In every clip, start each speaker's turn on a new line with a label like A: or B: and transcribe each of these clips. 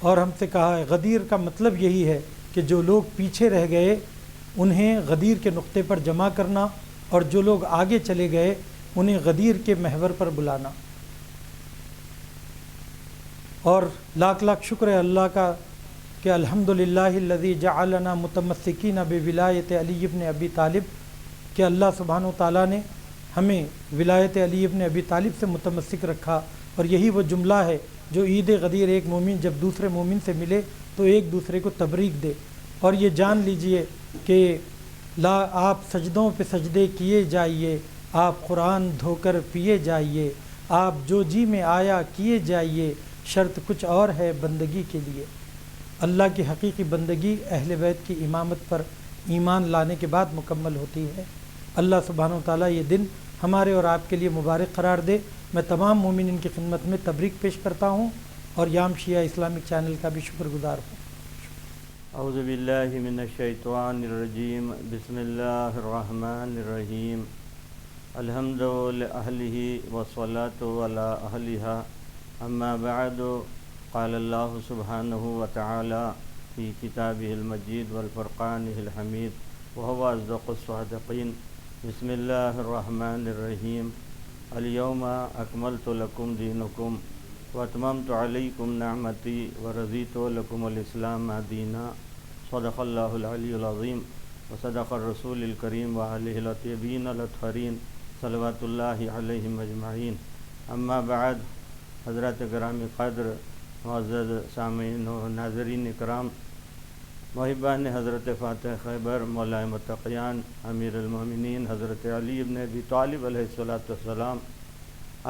A: اور ہم سے کہا ہے غدیر کا مطلب یہی ہے کہ جو لوگ پیچھے رہ گئے انہیں غدیر کے نقطے پر جمع کرنا، اور جو لوگ آگے چلے گئے انہیں غدیر کے محور پر بلانا۔ اور لاکھ لاکھ شکر ہے اللہ کا کہ الحمدللہ الذی جعلنا متمسکین بولایت علی ابن ابی طالب، کہ اللہ سبحانہ و تعالیٰ نے ہمیں ولایت علی ابن ابی طالب سے متمسک رکھا۔ اور یہی وہ جملہ ہے جو عید غدیر ایک مومن جب دوسرے مومن سے ملے تو ایک دوسرے کو تبریک دے۔ اور یہ جان لیجئے کہ آپ سجدوں پہ سجدے کیے جائیے، آپ قرآن دھو کر پیے جائیے، آپ جو جی میں آیا کیے جائیے، شرط کچھ اور ہے بندگی کے لیے۔ اللہ کی حقیقی بندگی اہل بیت کی امامت پر ایمان لانے کے بعد مکمل ہوتی ہے۔ اللہ سبحانہ و تعالیٰ یہ دن ہمارے اور آپ کے لیے مبارک قرار دے۔ میں تمام مومنین کی خدمت میں تبریک پیش کرتا ہوں اور یام شیعہ اسلامک چینل کا بھی شکر گزار ہوں۔
B: اعوذ باللہ من الشیطان الرجیم، بسم اللہ الرحمن الرحیم، الحمد لأہلہ والصلاة علی اہلہا، اما بعد، قال اللہ سبحانہ وتعالی فی کتابہ المجید والفرقانہ الحمید وہو اصدق الصادقین۔ بسم اللہ الرحمن الرحیم، الیوم اکملت لکم دینکم واتممت علیکم نعمتی ورضیت لکم الاسلام دینا۔ صدق اللہ العلی العظیم وصدق الرسول الکریم وآلہ الطیبین الاطہرین صلوات اللہ علیہم اجمعین۔ اما بعد، حضرات گرامی قدر، معزز سامعین و ناظرین اکرام، محبان حضرت فاتح خیبر مولا متقیان امیر المومنین حضرت علی ابن ابی طالب علیہ السلام،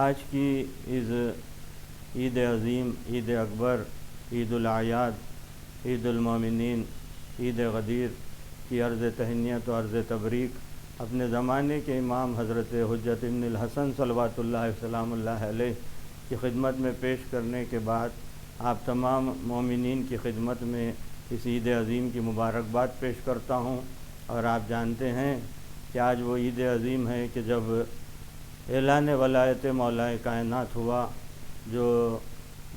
B: آج کی عید عظیم، عید اکبر، عید الاعیاد، عید المومنین، عید غدیر کی عرض تہنیت و عرض تبریک اپنے زمانے کے امام حضرت حجت ابن الحسن صلوات اللہ وسلام اللہ علیہ کی خدمت میں پیش کرنے کے بعد آپ تمام مومنین کی خدمت میں اس عید عظیم کی مبارکباد پیش کرتا ہوں۔ اور آپ جانتے ہیں کہ آج وہ عید عظیم ہے کہ جب اعلان ولایت مولا کائنات ہوا، جو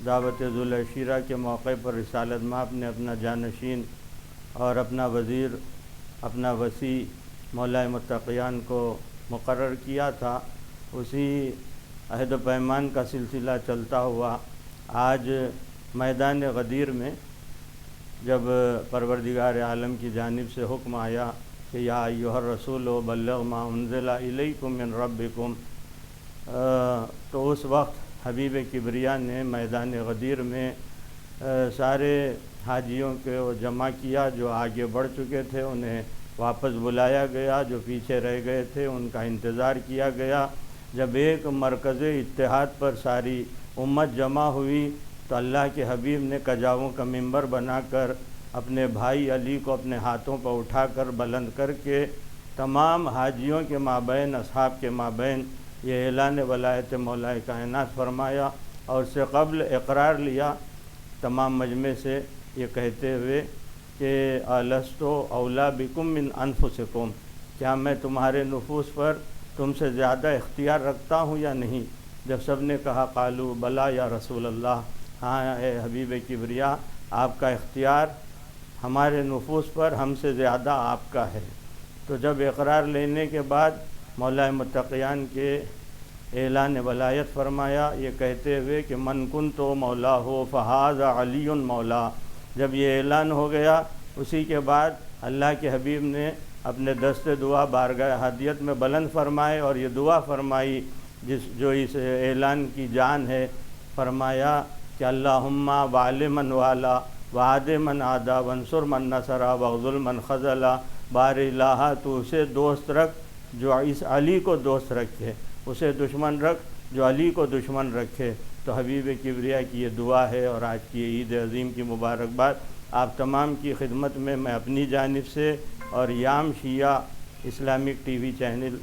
B: دعوت ذوالعشیرہ کے موقع پر رسالت مآب نے اپنا جانشین اور اپنا وزیر، اپنا وصی مولا متقیان کو مقرر کیا تھا، اسی عہد و پیمان کا سلسلہ چلتا ہوا آج میدان غدیر میں جب پروردگار عالم کی جانب سے حکم آیا کہ یا ایھا الرسول بلغ ما انزل الیکم من ربکم، تو اس وقت حبیب کبریا نے میدان غدیر میں سارے حاجیوں کو جمع کیا، جو آگے بڑھ چکے تھے انہیں واپس بلایا گیا، جو پیچھے رہ گئے تھے ان کا انتظار کیا گیا۔ جب ایک مرکز اتحاد پر ساری امت جمع ہوئی تو اللہ کے حبیب نے کجاووں کا منبر بنا کر اپنے بھائی علی کو اپنے ہاتھوں پر اٹھا کر بلند کر کے تمام حاجیوں کے مابین، اصحاب کے مابین یہ اعلان ولایت مولا کائنات فرمایا، اور اس سے قبل اقرار لیا تمام مجمع سے یہ کہتے ہوئے کہ الست اولیٰ بکم من انفسکم، کیا میں تمہارے نفوس پر تم سے زیادہ اختیار رکھتا ہوں یا نہیں؟ جب سب نے کہا قالوا بلا یا رسول اللہ، ہاں اے حبیب کبریا، آپ کا اختیار ہمارے نفوس پر ہم سے زیادہ آپ کا ہے۔ تو جب اقرار لینے کے بعد مولا متقیان کے اعلان ولایت فرمایا یہ کہتے ہوئے کہ من کنت مولا ہو فہذا علی مولا۔ جب یہ اعلان ہو گیا اسی کے بعد اللہ کے حبیب نے اپنے دست دعا بارگاہ احدیت میں بلند فرمائے اور یہ دعا فرمائی جو اس اعلان کی جان ہے، فرمایا کہ اللہم وعلی من والا وعاد من عادا وانصر من نصرا وغزل من خذلا، بار الہ تو اسے دوست رکھ جو اس علی کو دوست رکھے، اسے دشمن رکھ جو علی کو دشمن رکھے۔ تو حبیب کبریا کی یہ دعا ہے، اور آج کی عید عظیم کی مبارکباد آپ تمام کی خدمت میں میں اپنی جانب سے اور یام شیعہ اسلامک ٹی وی چینل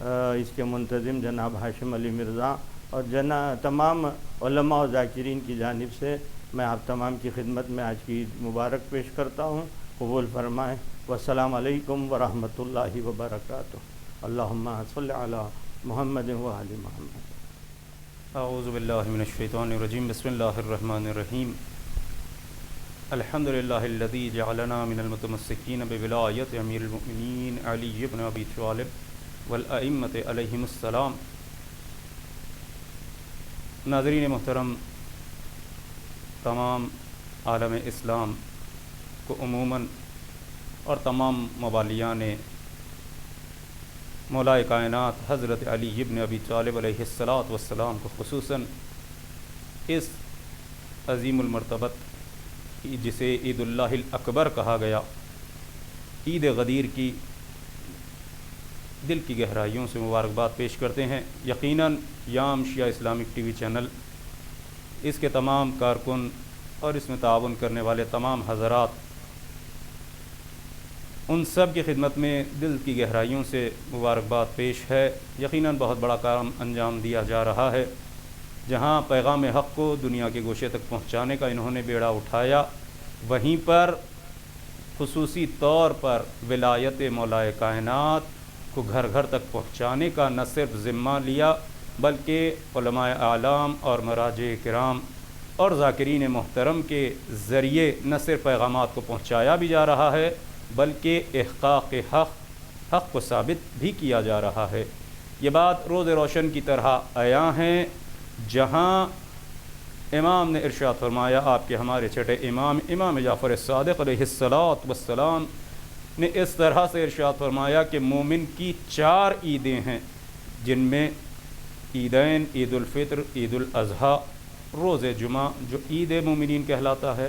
B: اس کے منتظم جناب ہاشم علی مرزا اور تمام علماء و ذاکرین کی جانب سے میں آپ تمام کی خدمت میں آج کی عید مبارک پیش کرتا ہوں، قبول فرمائیں۔ والسلام علیکم ورحمۃ اللہ وبرکاتہ۔ اللہم صلی علی محمد وآل محمد۔
C: اعوذ باللہ من الشیطان الرجیم، بسم اللہ الرحمن الرحیم۔ الحمدللہ الذی جعلنا من المتمسکین بولایت امیر المؤمنین علی بن ابی طالب والائمۃ علیہم السلام۔ ناظرین محترم، تمام عالم اسلام کو عموماً اور تمام موالیان مولائے کائنات حضرت علی بن ابی طالب علیہ السلام کو خصوصاً اس عظیم المرتبت جسے عید اللہ الاکبر کہا گیا، عید غدیر کی دل کی گہرائیوں سے مبارکباد پیش کرتے ہیں۔ یقیناً یام شیعہ اسلامک ٹی وی چینل، اس کے تمام کارکن اور اس میں تعاون کرنے والے تمام حضرات، ان سب کی خدمت میں دل کی گہرائیوں سے مبارکباد پیش ہے۔ یقیناً بہت بڑا کام انجام دیا جا رہا ہے، جہاں پیغام حق کو دنیا کے گوشے تک پہنچانے کا انہوں نے بیڑا اٹھایا، وہیں پر خصوصی طور پر ولایت مولائے کائنات کو گھر گھر تک پہنچانے کا نہ صرف ذمہ لیا، بلکہ علماء اعلام اور مراجع کرام اور ذاکرین محترم کے ذریعے نہ صرف پیغامات کو پہنچایا بھی جا رہا ہے، بلکہ احقاق حق کو ثابت بھی کیا جا رہا ہے۔ یہ بات روز روشن کی طرح عیاں ہیں، جہاں امام نے ارشاد فرمایا، آپ کے ہمارے چھٹے امام جعفر صادق علیہ السلام نے اس طرح سے ارشاد فرمایا کہ مومن کی 4 عیدیں ہیں، جن میں عیدین، عید الفطر، عید الاضحیٰ، روز جمعہ جو عید مومنین کہلاتا ہے،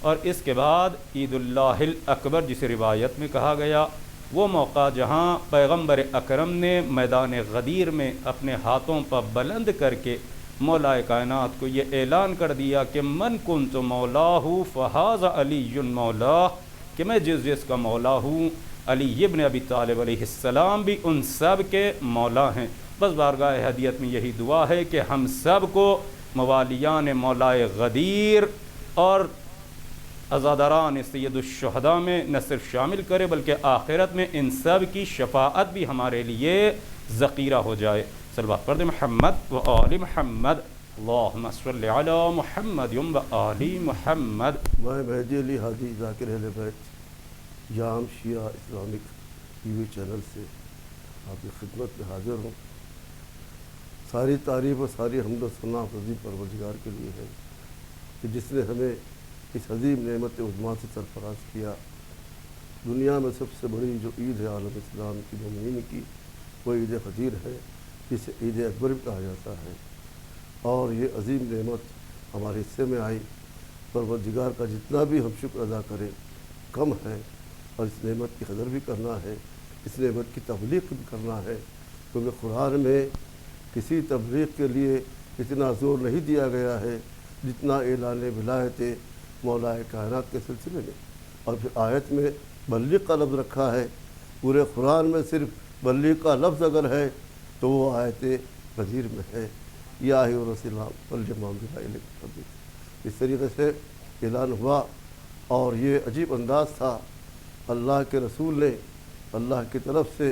C: اور اس کے بعد عید اللہ الاکبر جسے روایت میں کہا گیا، وہ موقع جہاں پیغمبر اکرم نے میدان غدیر میں اپنے ہاتھوں پر بلند کر کے مولائے کائنات کو یہ اعلان کر دیا کہ من کنت مولاہ فہذا علی مولاہ، کہ میں جس کا مولا ہوں، علی ابن ابی طالب علیہ السلام بھی ان سب کے مولا ہیں۔ بس بارگاہ ہدیت میں یہی دعا ہے کہ ہم سب کو موالیان مولائے غدیر اور عزاداران سید الشہداء میں نہ صرف شامل کرے، بلکہ آخرت میں ان سب کی شفاعت بھی ہمارے لیے ذخیرہ ہو جائے۔ صلوات پڑھ دیں محمد و آل محمد، اللہم صلی علی محمد و آل محمد۔
D: میں مہدی علی ہادی ذاکر اہل بیت یام شیعہ اسلامک ٹی وی چینل سے آپ کی خدمت میں حاضر ہوں۔ ساری تعریف اور ساری حمد و ثنا عظیم پروردگار کے لیے ہے کہ جس نے ہمیں اس عظیم نعمت عظمیٰ سے سرفراز کیا۔ دنیا میں سب سے بڑی جو عید ہے عالم اسلام کی مومنین کی، وہ عید غدیر ہے، جسے عید اکبر بھی کہا جاتا ہے، اور یہ عظیم نعمت ہمارے حصے میں آئی۔ پروردگار کا جتنا بھی ہم شکر ادا کریں کم ہے، اور اس نعمت کی قدر بھی کرنا ہے، اس نعمت کی تبلیغ بھی کرنا ہے، کیونکہ قرآن میں کسی تبلیغ کے لیے اتنا زور نہیں دیا گیا ہے جتنا اعلان ولایت مولائے کائنات کے سلسلے میں، اور پھر آیت میں بلغ کا لفظ رکھا ہے۔ پورے قرآن میں صرف بلغ کا لفظ اگر ہے تو وہ آیت غدیر میں ہے، یا ایھا الرسول بلغ ما انزل الیک من ربک۔ اس طریقے سے اعلان ہوا، اور یہ عجیب انداز تھا۔ اللہ کے رسول نے اللہ کی طرف سے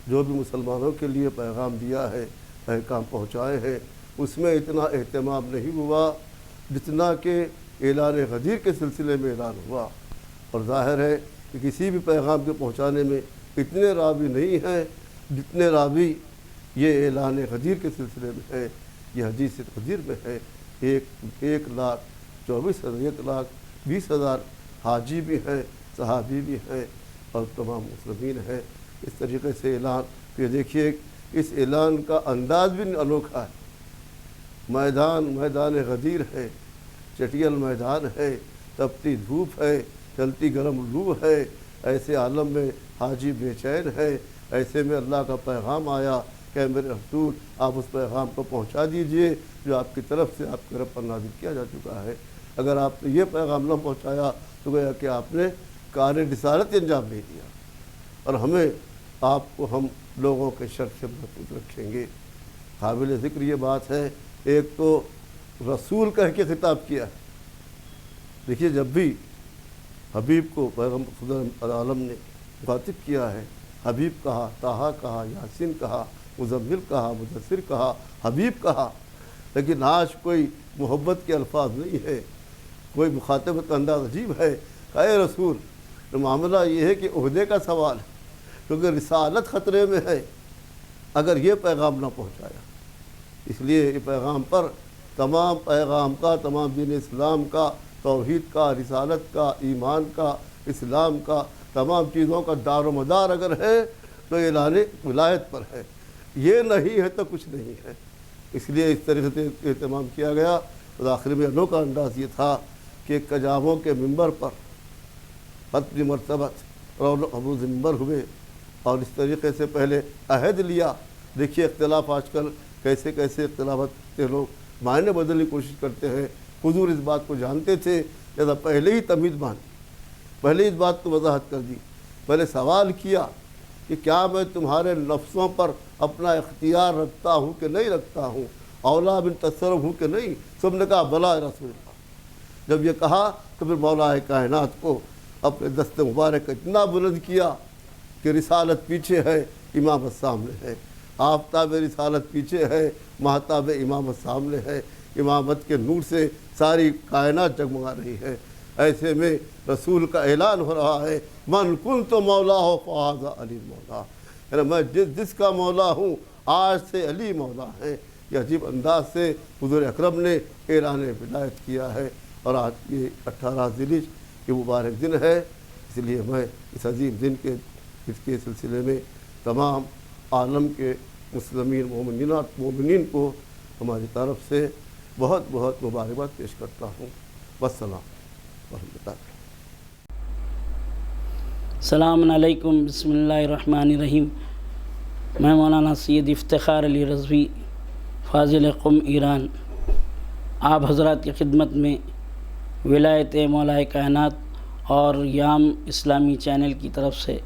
D: جو بھی مسلمانوں کے لیے پیغام دیا ہے، احکام پہنچائے ہیں، اس میں اتنا اہتمام نہیں ہوا جتنا کہ اعلان غدیر کے سلسلے میں اعلان ہوا۔ اور ظاہر ہے کہ کسی بھی پیغام کے پہنچانے میں اتنے راوی نہیں ہیں جتنے راوی یہ اعلان غدیر کے سلسلے میں ہے۔ یہ حدیث غدیر میں ہے، 1,24,000 حاجی بھی ہیں، صحابی بھی ہیں، اور تمام مسلمین ہیں۔ اس طریقے سے اعلان، کہ دیکھیے اس اعلان کا انداز بھی انوکھا ہے۔ میدان غدیر ہے، چٹیل میدان ہے، تپتی دھوپ ہے، چلتی گرم لو ہے، ایسے عالم میں حاجی بے چین ہے۔ ایسے میں اللہ کا پیغام آیا کہ میرے رسول آپ اس پیغام کو پہنچا دیجئے جو آپ کی طرف سے آپ کے رب پر نازل کیا جا چکا ہے۔ اگر آپ نے یہ پیغام نہ پہنچایا تو گویا کہ آپ نے کار رسالت انجام نہیں دیا، اور ہمیں آپ کو ہم لوگوں کے شر سے محفوظ رکھیں گے۔ قابل ذکر یہ بات ہے، ایک تو رسول کہہ کے خطاب کیا ہے۔ دیکھیے جب بھی حبیب کو پیغمبر خدا عالم نے مخاطب کیا ہے، حبیب کہا، طٰہٰ کہا، یاسین کہا، مزمل کہا، مدثر کہا، حبیب کہا، لیکن آج کوئی محبت کے الفاظ نہیں ہے۔ کوئی مخاطبت کا انداز عجیب ہے کہ اے رسول، تو معاملہ یہ ہے کہ عہدے کا سوال ہے، کیونکہ رسالت خطرے میں ہے اگر یہ پیغام نہ پہنچایا۔ اس لیے یہ پیغام پر تمام پیغام کا، تمام دین اسلام کا، توحید کا، رسالت کا، ایمان کا، اسلام کا، تمام چیزوں کا دار و مدار اگر ہے تو اعلان ولایت پر ہے۔ یہ نہیں ہے تو کچھ نہیں ہے۔ اس لیے اس طریقے سے اہتمام کیا گیا۔ اور آخر میں انوکھا انداز یہ تھا کہ کجاووں کے ممبر پر ختم مرتبت اور عروض ممبر ہوئے اور اس طریقے سے پہلے عہد لیا۔ دیکھیے اختلاف آج کل کیسے کیسے اختلافات کے لوگ معنی بدلنے کی کوشش کرتے ہیں۔ حضور اس بات کو جانتے تھے، لہذا پہلے ہی تمیز باندھی، پہلے اس بات کو وضاحت کر دی، پہلے سوال کیا کہ کیا میں تمہارے نفسوں پر اپنا اختیار رکھتا ہوں کہ نہیں رکھتا ہوں، اولا بن تصرف ہوں کہ نہیں؟ سب نے کہا بلا رسول اللہ۔ جب یہ کہا تو پھر مولا کائنات کو اپنے دست مبارک اتنا بلند کیا کہ رسالت پیچھے ہے، امامت سامنے ہے، آفتاب رسالت پیچھے ہے، مہتاب امامت سامنے ہے، امامت کے نور سے ساری کائنات جگمگا رہی ہے۔ ایسے میں رسول کا اعلان ہو رہا ہے، من کنت مولا ہو فہذا علی مولا، یعنی میں جس کا مولا ہوں آج سے علی مولا ہے۔ یہ عجیب انداز سے حضور اکرم نے اعلان ولایت کیا ہے۔ اور آج یہ 18 ذی الحجہ یہ مبارک دن ہے، اس لیے میں اس عظیم دن کے سلسلے میں تمام عالم کے مسلمین مومنین کو ہماری طرف سے بہت بہت مبارکباد پیش کرتا ہوں۔ والسلام ورحمۃ اللہ۔
E: السلام علیکم، بسم اللہ الرحمن الرحیم۔ میں مولانا سید افتخار علی رضوی، فاضل قم ایران، آپ حضرات کی خدمت میں ولایت مولا کائنات اور یام اسلامی چینل کی طرف سے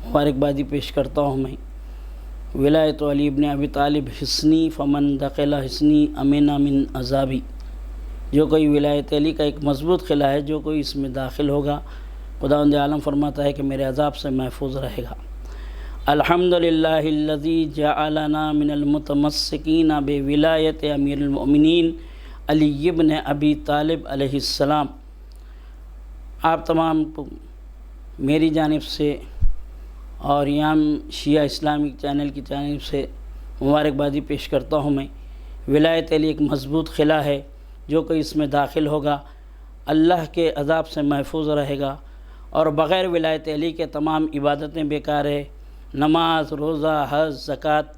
E: مبارکبادی پیش کرتا ہوں۔ میں ولایت علی ابن ابی طالب حسنی فمن دخل حسنی امین من عذابی، جو کوئی ولایت علی کا ایک مضبوط قلعہ ہے، جو کوئی اس میں داخل ہوگا خداوند عالم فرماتا ہے کہ میرے عذاب سے محفوظ رہے گا۔ الحمدللہ الذی جعلنا من المتمسکین بولایت امیر المؤمنین علی ابن ابی طالب علیہ السلام۔ آپ تمام کو میری جانب سے اور یام شیعہ اسلامک چینل کی جانب سے مبارکبادی پیش کرتا ہوں۔ میں ولایت علی ایک مضبوط قلعہ ہے، جو کوئی اس میں داخل ہوگا اللہ کے عذاب سے محفوظ رہے گا، اور بغیر ولایت علی کے تمام عبادتیں بیکار ہے، نماز، روزہ، حج، زکوٰۃ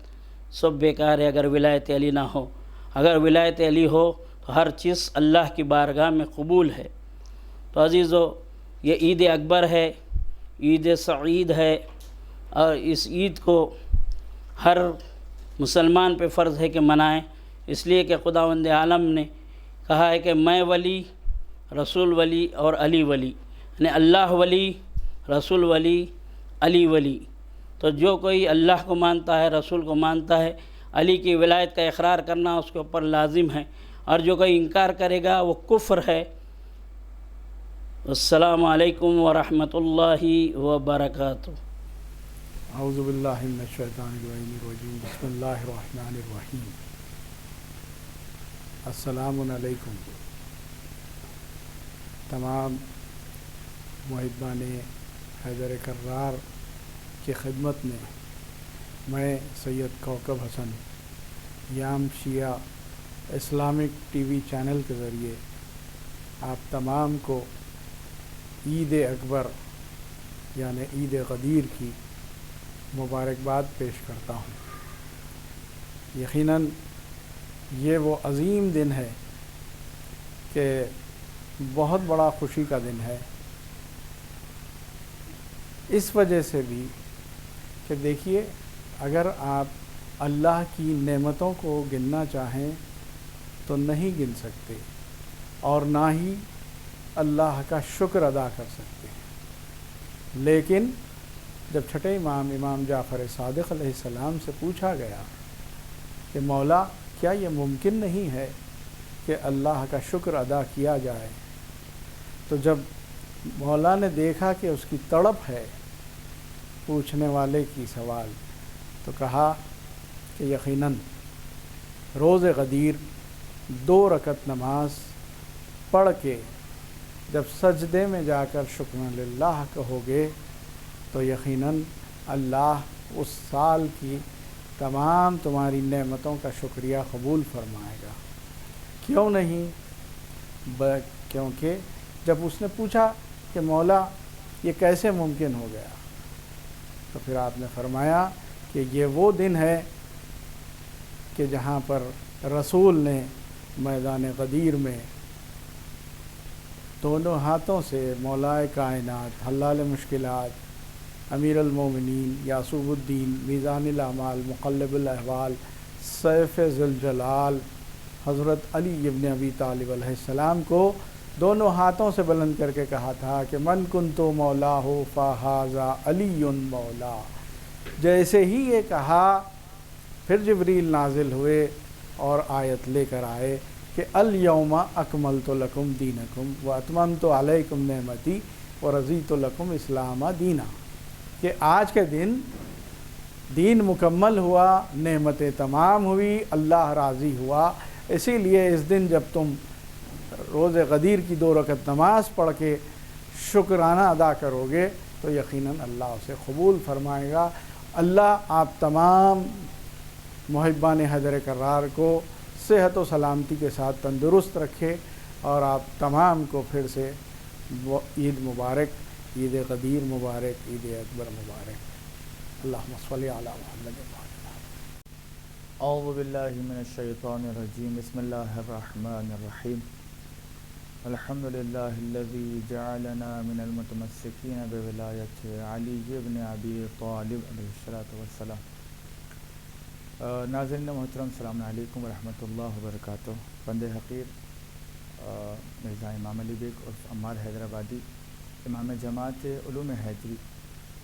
E: سب بیکار ہے اگر ولایت علی نہ ہو۔ اگر ولایت علی ہو تو ہر چیز اللہ کی بارگاہ میں قبول ہے۔ تو عزیزو، یہ عید اکبر ہے، عید سعید ہے، اور اس عید کو ہر مسلمان پہ فرض ہے کہ منائیں، اس لیے کہ خداوند عالم نے کہا ہے کہ میں ولی، رسول ولی اور علی ولی، یعنی اللہ ولی، رسول ولی، علی ولی۔ تو جو کوئی اللہ کو مانتا ہے، رسول کو مانتا ہے، علی کی ولایت کا اقرار کرنا اس کے اوپر لازم ہے، اور جو کوئی انکار کرے گا وہ کفر ہے۔ السلام علیکم ورحمۃ اللہ وبرکاتہ۔
A: اعوذ باللہ من الشیطان الرجیم، بسم اللہ الرحمن الرحیم۔ السلام علیکم تمام محبان حیدر کرار کی خدمت میں سید کوکب حسن یام شیعہ اسلامک ٹی وی چینل کے ذریعے آپ تمام کو عید اکبر یعنی عید غدیر کی مبارکباد پیش کرتا ہوں۔ یقیناً یہ وہ عظیم دن ہے کہ بہت بڑا خوشی کا دن ہے، اس وجہ سے بھی کہ دیکھیے، اگر آپ اللہ کی نعمتوں کو گننا چاہیں تو نہیں گن سکتے، اور نہ ہی اللہ کا شکر ادا کر سکتے ہیں۔ لیکن جب چھٹے امام جعفر صادق علیہ السلام سے پوچھا گیا کہ مولا کیا یہ ممکن نہیں ہے کہ اللہ کا شکر ادا کیا جائے، تو جب مولا نے دیکھا کہ اس کی تڑپ ہے پوچھنے والے کی سوال، تو کہا کہ یقیناً روز غدیر 2 رکعت نماز پڑھ کے
F: جب سجدے میں جا کر شکر للہ کہوگے تو یقیناً اللہ اس سال کی تمام تمہاری نعمتوں کا شکریہ قبول فرمائے گا۔ کیوں نہیں؟ کیونکہ جب اس نے پوچھا کہ مولا یہ کیسے ممکن ہو گیا، تو پھر آپ نے فرمایا کہ یہ وہ دن ہے کہ جہاں پر رسول نے میدان غدیر میں دونوں ہاتھوں سے مولائے کائنات، حلال مشکلات، امیر المومنین، یعصوب الدین، میزان الاعمال، مقلب الاحوال، سیف ذوالجلال حضرت علی ابن ابی طالب علیہ السلام کو دونوں ہاتھوں سے بلند کر کے کہا تھا کہ من کنت مولا ہو فہذا علی مولا۔ جیسے ہی یہ کہا پھر جبریل نازل ہوئے اور آیت لے کر آئے کہ الیوم اکملت لکم دینکم واتممت علیکم نعمتی ورضیت لکم اسلام دینا، کہ آج کے دن دین مکمل ہوا، نعمتیں تمام ہوئی، اللہ راضی ہوا۔ اسی لیے اس دن جب تم روز غدیر کی 2 رکعت نماز پڑھ کے شکرانہ ادا کرو گے تو یقیناً اللہ اسے قبول فرمائے گا۔ اللہ آپ تمام محبان حیدر کرار کو صحت و سلامتی کے ساتھ تندرست رکھے اور آپ تمام کو پھر سے عید مبارک، عید غدیر مبارک، عید اکبر مبارک۔ اللہم صلی علی محمد
G: اعوذ باللہ من الشیطان الرجیم، بسم اللہ الرحمن الرحیم، الحمد للہ الذی جعلنا من المتمسکین بولایت علی بن ابی طالب علیہ السلام۔ ناظرین محترم، السلام علیکم ورحمۃ اللہ وبرکاتہ۔ بند حقیر مرزا امام علی بیگ اور عمار حیدرآبادی، امام جماعت علوم حیدری،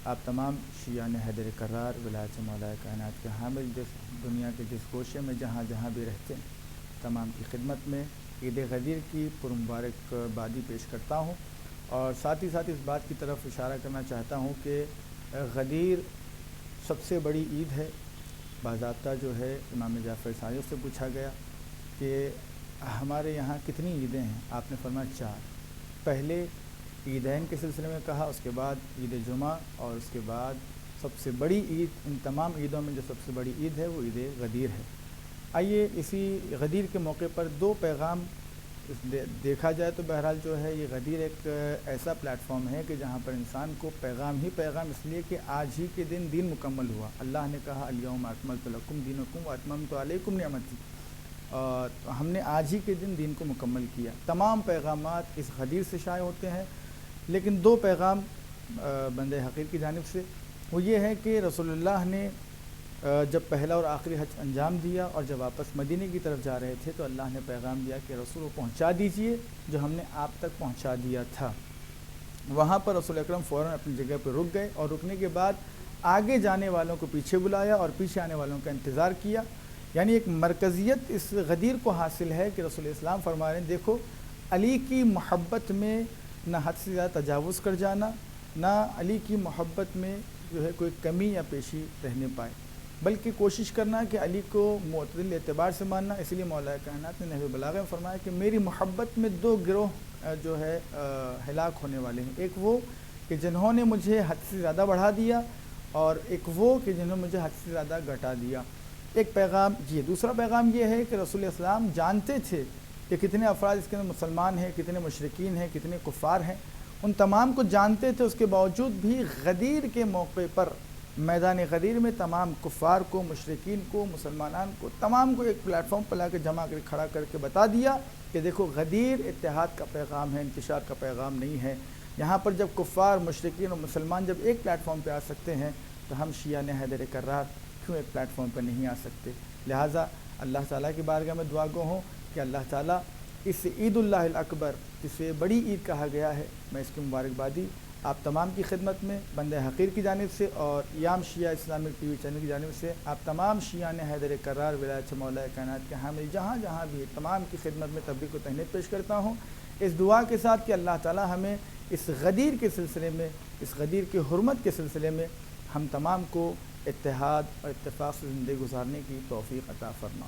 G: آپ تمام شیعان حیدر کرار ولایت مولا کائنات کے حامل جس دنیا کے جس گوشے میں جہاں جہاں بھی رہتے ہیں، تمام کی خدمت میں عید غدیر کی پرمبارک بادی پیش کرتا ہوں، اور ساتھ ہی ساتھ اس بات کی طرف اشارہ کرنا چاہتا ہوں کہ غدیر سب سے بڑی عید ہے۔ باضابطہ جو ہے امام جعفر صادق سے پوچھا گیا کہ ہمارے یہاں کتنی عیدیں ہیں؟ آپ نے فرمایا 4۔ پہلے عیدین کے سلسلے میں کہا، اس کے بعد عید جمعہ، اور اس کے بعد سب سے بڑی عید، ان تمام عیدوں میں جو سب سے بڑی عید ہے وہ عید غدیر ہے۔ آئیے اسی غدیر کے موقع پر 2 پیغام دیکھا جائے تو بہرحال جو ہے یہ غدیر ایک ایسا پلیٹ فارم ہے کہ جہاں پر انسان کو پیغام ہی پیغام، اس لیے کہ آج ہی کے دن دین مکمل ہوا۔ اللہ نے کہا الیوم اکملت لکم دینکم واتممت علیکم نعمتی، اور ہم نے آج ہی کے دن دین کو مکمل کیا۔ تمام پیغامات اس غدیر سے شائع ہوتے ہیں، لیکن 2 پیغام بند حقیر کی جانب سے وہ یہ ہے کہ رسول اللہ نے جب پہلا اور آخری حج انجام دیا اور جب واپس مدینے کی طرف جا رہے تھے تو اللہ نے پیغام دیا کہ رسول کو پہنچا دیجئے جو ہم نے آپ تک پہنچا دیا تھا۔ وہاں پر رسول اکرم فوراً اپنی جگہ پر رک گئے، اور رکنے کے بعد آگے جانے والوں کو پیچھے بلایا اور پیچھے آنے والوں کا انتظار کیا۔ یعنی ایک مرکزیت اس غدیر کو حاصل ہے کہ رسول اسلام فرما رہے ہیں دیکھو علی کی محبت میں نہ حد سے زیادہ تجاوز کر جانا، نہ علی کی محبت میں جو ہے کوئی کمی یا پیشی رہنے پائے، بلکہ کوشش کرنا کہ علی کو معتدل اعتبار سے ماننا۔ اس لیے مولا کائنات نے نحو بلاغہ میں فرمایا کہ میری محبت میں 2 گروہ جو ہے ہلاک ہونے والے ہیں، ایک وہ کہ جنہوں نے مجھے حد سے زیادہ بڑھا دیا، اور ایک وہ کہ جنہوں نے مجھے حد سے زیادہ گھٹا دیا۔ ایک پیغام یہ، دوسرا پیغام یہ ہے کہ رسول اسلام جانتے تھے کہ کتنے افراد اس کے اندر مسلمان ہیں، کتنے مشرکین ہیں، کتنے کفار ہیں، ان تمام کو جانتے تھے۔ اس کے باوجود بھی غدیر کے موقع پر میدان غدیر میں تمام کفار کو، مشرکین کو، مسلمانان کو، تمام کو ایک پلیٹ فارم پر لا کے جمع کر کھڑا کر کے بتا دیا کہ دیکھو غدیر اتحاد کا پیغام ہے، انتشار کا پیغام نہیں ہے۔ یہاں پر جب کفار، مشرکین اور مسلمان جب ایک پلیٹ فارم پہ آ سکتے ہیں تو ہم شیعان حیدر کرار کیوں ایک پلیٹ فارم پہ نہیں آ سکتے؟ لہٰذا اللہ تعالیٰ کی بارگاہ میں دعا گو ہوں کہ اللہ تعالیٰ اس عید اللہ الاکبر، جسے بڑی عید کہا گیا ہے، میں اس کی مبارکبادی آپ تمام کی خدمت میں بند حقیر کی جانب سے اور یام شیعہ اسلامک ٹی وی چینل کی جانب سے آپ تمام شیعان حیدر کرار ولایت مولا کائنات کے حامل جہاں جہاں بھی تمام کی خدمت میں تبریک و تہنیت پیش کرتا ہوں، اس دعا کے ساتھ کہ اللہ تعالی ہمیں اس غدیر کے سلسلے میں، اس غدیر کی حرمت کے سلسلے میں ہم تمام کو اتحاد اور اتفاق سے زندگی گزارنے کی توفیق عطا فرما۔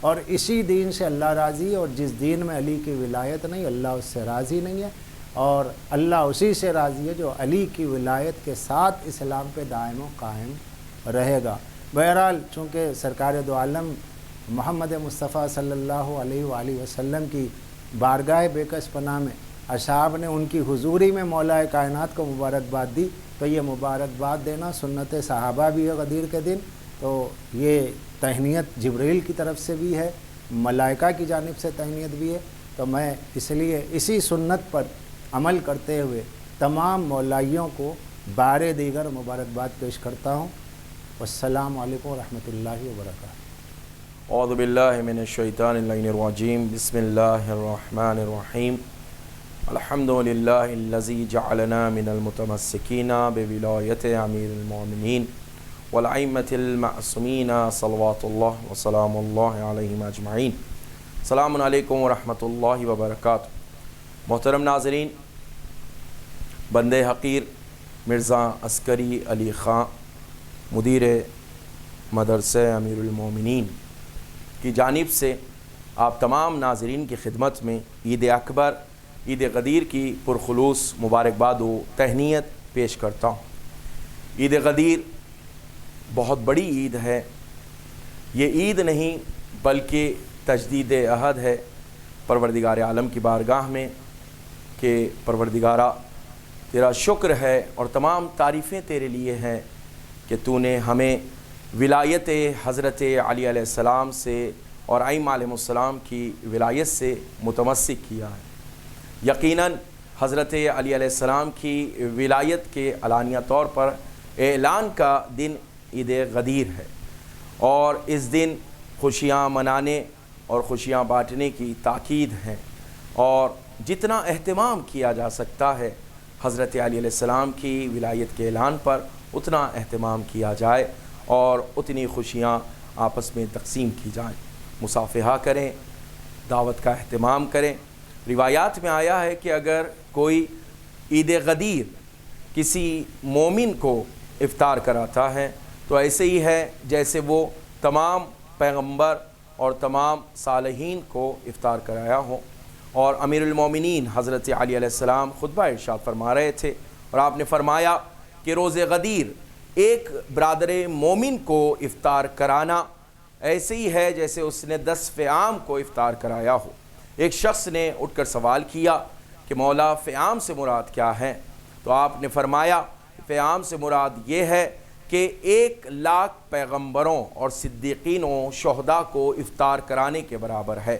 F: اور اسی دین سے اللہ راضی ہے، اور جس دین میں علی کی ولایت نہیں اللہ اس سے راضی نہیں ہے، اور اللہ اسی سے راضی ہے جو علی کی ولایت کے ساتھ اسلام پہ دائم و قائم رہے گا۔ بہرحال چونکہ سرکار دو عالم محمد مصطفیٰ صلی اللہ علیہ وآلہ وسلم کی بارگاہ بیکس پناہ میں اصحاب نے ان کی حضوری میں مولا کائنات کو مبارکباد دی، تو یہ مبارکباد دینا سنت صحابہ بھی ہے غدیر کے دن، تو یہ تہنیت جبریل کی طرف سے بھی ہے، ملائکہ کی جانب سے تہنیت بھی ہے، تو میں اس لیے اسی سنت پر عمل کرتے ہوئے تمام مولائیوں کو بار دیگر مبارکباد پیش کرتا ہوں۔ والسلام علیکم ورحمۃ اللہ وبرکاتہ۔
H: اعوذ باللہ من الشیطان اللعین الرجیم، بسم اللہ الرحمن الرحیم، الحمد للہ الذی جعلنا من المتمسکین بولایت امیر المومنین والائمة المعصومین صلوات اللہ وسلام اللہ علیہم اجمعین۔ السلام علیکم ورحمۃ اللہ وبرکاتہ۔ محترم ناظرین، بندے حقیر مرزا عسکری علی خان مدیر مدرسہ امیر المومنین کی جانب سے آپ تمام ناظرین کی خدمت میں عید اکبر عید غدیر کی پرخلوص مبارکباد و تہنیت پیش کرتا ہوں۔ عید غدیر بہت بڑی عید ہے، یہ عید نہیں بلکہ تجدید عہد ہے پروردگار عالم کی بارگاہ میں کہ پروردگارہ تیرا شکر ہے اور تمام تعریفیں تیرے لیے ہیں کہ تو نے ہمیں ولایت حضرت علی علیہ السلام سے اور ائمہ علیہ السلام کی ولایت سے متمسک کیا ہے۔ یقیناً حضرت علی علیہ السلام کی ولایت کے علانیہ طور پر اعلان کا دن عید غدیر ہے، اور اس دن خوشیاں منانے اور خوشیاں بانٹنے کی تاکید ہے، اور جتنا اہتمام کیا جا سکتا ہے حضرت علی علیہ السلام کی ولایت کے اعلان پر اتنا اہتمام کیا جائے اور اتنی خوشیاں آپس میں تقسیم کی جائیں، مصافحہ کریں، دعوت کا اہتمام کریں۔ روایات میں آیا ہے کہ اگر کوئی عید غدیر کسی مومن کو افطار کراتا ہے تو ایسے ہی ہے جیسے وہ تمام پیغمبر اور تمام صالحین کو افطار کرایا ہو۔ اور امیر المومنین حضرت علی علیہ السلام خطبہ ارشاد فرما رہے تھے، اور آپ نے فرمایا کہ روز غدیر ایک برادر مومن کو افطار کرانا ایسے ہی ہے جیسے اس نے 10 فیام کو افطار کرایا ہو۔ ایک شخص نے اٹھ کر سوال کیا کہ مولا فیام سے مراد کیا ہے؟ تو آپ نے فرمایا فیام سے مراد یہ ہے کہ 1,00,000 پیغمبروں اور صدیقینوں شہداء کو افطار کرانے کے برابر ہے۔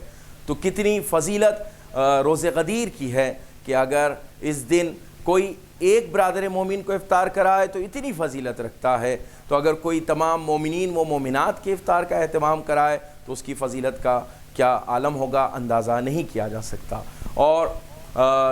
H: تو کتنی فضیلت روز غدیر کی ہے کہ اگر اس دن کوئی ایک برادر مومن کو افطار کرائے تو اتنی فضیلت رکھتا ہے، تو اگر کوئی تمام مومنین و مومنات کے افطار کا اہتمام کرائے تو اس کی فضیلت کا کیا عالم ہوگا، اندازہ نہیں کیا جا سکتا۔ اور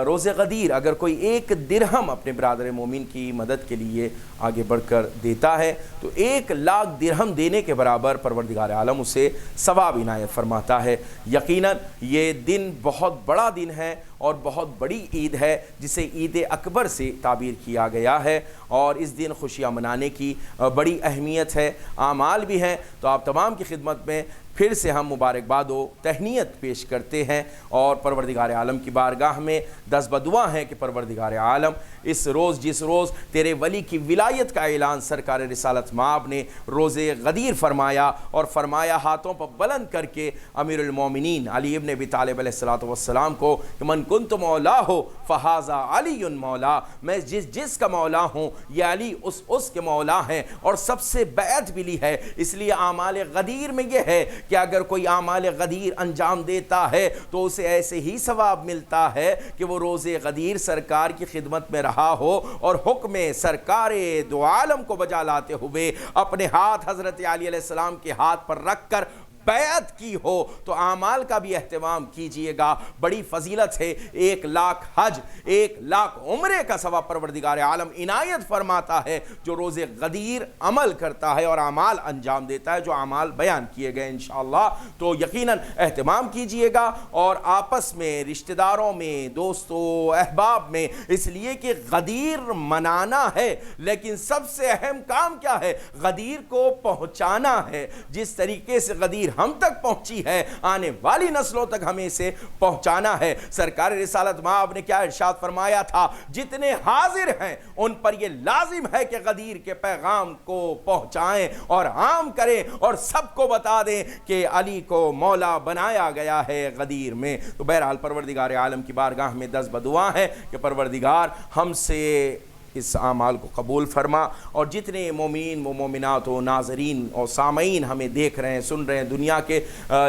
H: روز غدیر اگر کوئی 1 درہم اپنے برادر مومن کی مدد کے لیے آگے بڑھ کر دیتا ہے تو 1,00,000 درہم دینے کے برابر پروردگار عالم اسے ثواب عنایت فرماتا ہے۔ یقیناً یہ دن بہت بڑا دن ہے اور بہت بڑی عید ہے جسے عید اکبر سے تعبیر کیا گیا ہے، اور اس دن خوشیاں منانے کی بڑی اہمیت ہے، اعمال بھی ہیں۔ تو آپ تمام کی خدمت میں پھر سے ہم مبارکباد و تہنیت پیش کرتے ہیں، اور پروردگار عالم کی بارگاہ میں دست بدعا ہیں کہ پروردگار عالم اس روز جس روز تیرے ولی کی ولایت کا اعلان سرکار رسالت مآب نے روز غدیر فرمایا، اور فرمایا ہاتھوں پر بلند کر کے امیر المومنین علی ابن ابی طالب علیہ السلام کو کہ من کنت مولا ہو فہذا علی مولا، میں جس کا مولا ہوں یہ علی اس کے مولا ہیں، اور سب سے بیعت بھی لی ہے۔ اس لیے اعمال غدیر میں یہ ہے کہ اگر کوئی اعمال غدیر انجام دیتا ہے تو اسے ایسے ہی ثواب ملتا ہے کہ وہ روز غدیر سرکار کی خدمت میں رہا ہو اور حکم سرکار دو عالم کو بجا لاتے ہوئے اپنے ہاتھ حضرت علی علیہ السلام کے ہاتھ پر رکھ کر بیعت کی ہو۔ تو اعمال کا بھی اہتمام کیجئے گا، بڑی فضیلت ہے۔ 1,00,000 حج، 1,00,000 عمرے کا ثواب پروردگار عالم عنایت فرماتا ہے جو روز غدیر عمل کرتا ہے اور اعمال انجام دیتا ہے، جو اعمال بیان کیے گئے انشاءاللہ۔ تو یقیناً اہتمام کیجئے گا، اور آپس میں رشتہ داروں میں دوستوں احباب میں، اس لیے کہ غدیر منانا ہے، لیکن سب سے اہم کام کیا ہے؟ غدیر کو پہنچانا ہے۔ جس طریقے سے غدیر ہم تک پہنچی ہے آنے والی نسلوں تک ہمیں اسے پہنچانا ہے۔ سرکار رسالت مآب نے کیا ارشاد فرمایا تھا؟ جتنے حاضر ہیں ان پر یہ لازم ہے کہ غدیر کے پیغام کو پہنچائیں اور عام کریں اور سب کو بتا دیں کہ علی کو مولا بنایا گیا ہے غدیر میں۔ تو بہرحال پروردگار عالم کی بارگاہ میں دست بدعا ہے کہ پروردگار ہم سے اس اعمال کو قبول فرما، اور جتنے مومین و مومنات و ناظرین اور سامعین ہمیں دیکھ رہے ہیں سن رہے ہیں دنیا کے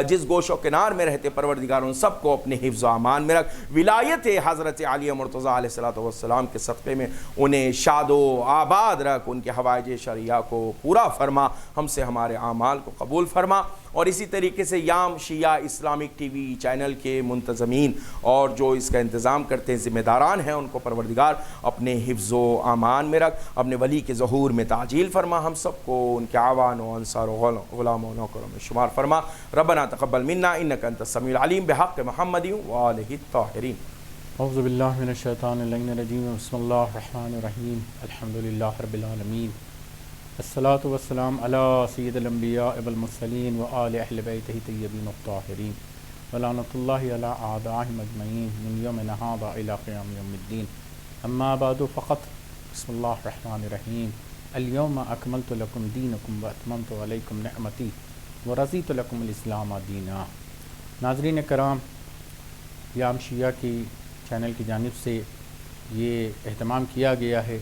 H: جس گوش و کنار میں رہتے، پروردگار ان سب کو اپنے حفظ و امان میں رکھ، ولایت حضرت علی مرتضیٰ علیہ السلام کے صدقے میں انہیں شاد و آباد رکھ، ان کے حوائج شرعیہ کو پورا فرما، ہم سے ہمارے اعمال کو قبول فرما۔ اور اسی طریقے سے یام شیعہ اسلامک ٹی وی چینل کے منتظمین اور جو اس کا انتظام کرتے ہیں ذمہ داران ہیں، ان کو پروردگار اپنے حفظ و امان میں رکھ، اپنے ولی کے ظہور میں تعجیل فرما، ہم سب کو ان کے اعوان و انصار و غلاموں و نوکروں میں شمار فرما۔ ربنا تقبل منا انک انت السمیع العلیم بحق محمد وآلہ الطاہرین۔
C: اعوذ باللہ من الشیطان اللعین الرجیم، بسم اللہ الرحمن الرحیم، الحمدللہ رب العالمین، الصلاۃ والسلام علی سید الانبیاء والمرسلین وآل اہل بیتہ طیبین الطاہرین، ولعنۃ اللہ علی اعدائہم اجمعین من یومنا ھذا الی قیام یوم الدین، اما بعد فقط بسم اللہ الرحمن الرحیم، اليوم اکملت لکم دینکم واتممت علیکم نعمتی ورضیت لکم الاسلام دینا۔ ناظرین کرام، یام شیعہ کی چینل کی جانب سے یہ اہتمام کیا گیا ہے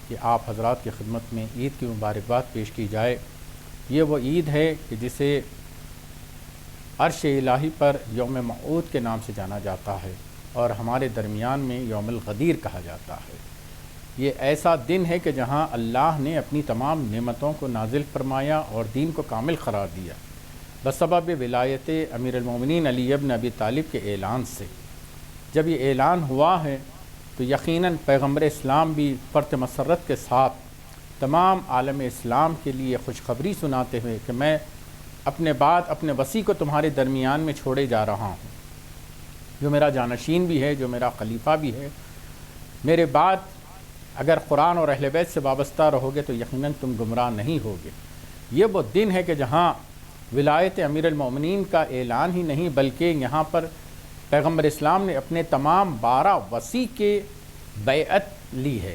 C: کہ آپ حضرات کی خدمت میں عید کی مبارکباد پیش کی جائے۔ یہ وہ عید ہے کہ جسے عرش الہی پر یوم موعود کے نام سے جانا جاتا ہے اور ہمارے درمیان میں یوم الغدیر کہا جاتا ہے۔ یہ ایسا دن ہے کہ جہاں اللہ نے اپنی تمام نعمتوں کو نازل فرمایا اور دین کو کامل قرار دیا بسبب ولایت امیر المومنین علی ابن ابی طالب کے اعلان سے۔ جب یہ اعلان ہوا ہے تو یقیناً پیغمبر اسلام بھی فرط مسرت کے ساتھ تمام عالم اسلام کے لیے خوشخبری سناتے ہوئے کہ میں اپنے بعد اپنے وصی کو تمہارے درمیان میں چھوڑے جا رہا ہوں، جو میرا جانشین بھی ہے، جو میرا خلیفہ بھی ہے۔ میرے بعد اگر قرآن اور اہل بیت سے وابستہ رہو گے تو یقیناً تم گمراہ نہیں ہوگے۔ یہ وہ دن ہے کہ جہاں ولایت امیر المومنین کا اعلان ہی نہیں بلکہ یہاں پر پیغمبر اسلام نے اپنے تمام 12 وصی کے بیعت لی ہے۔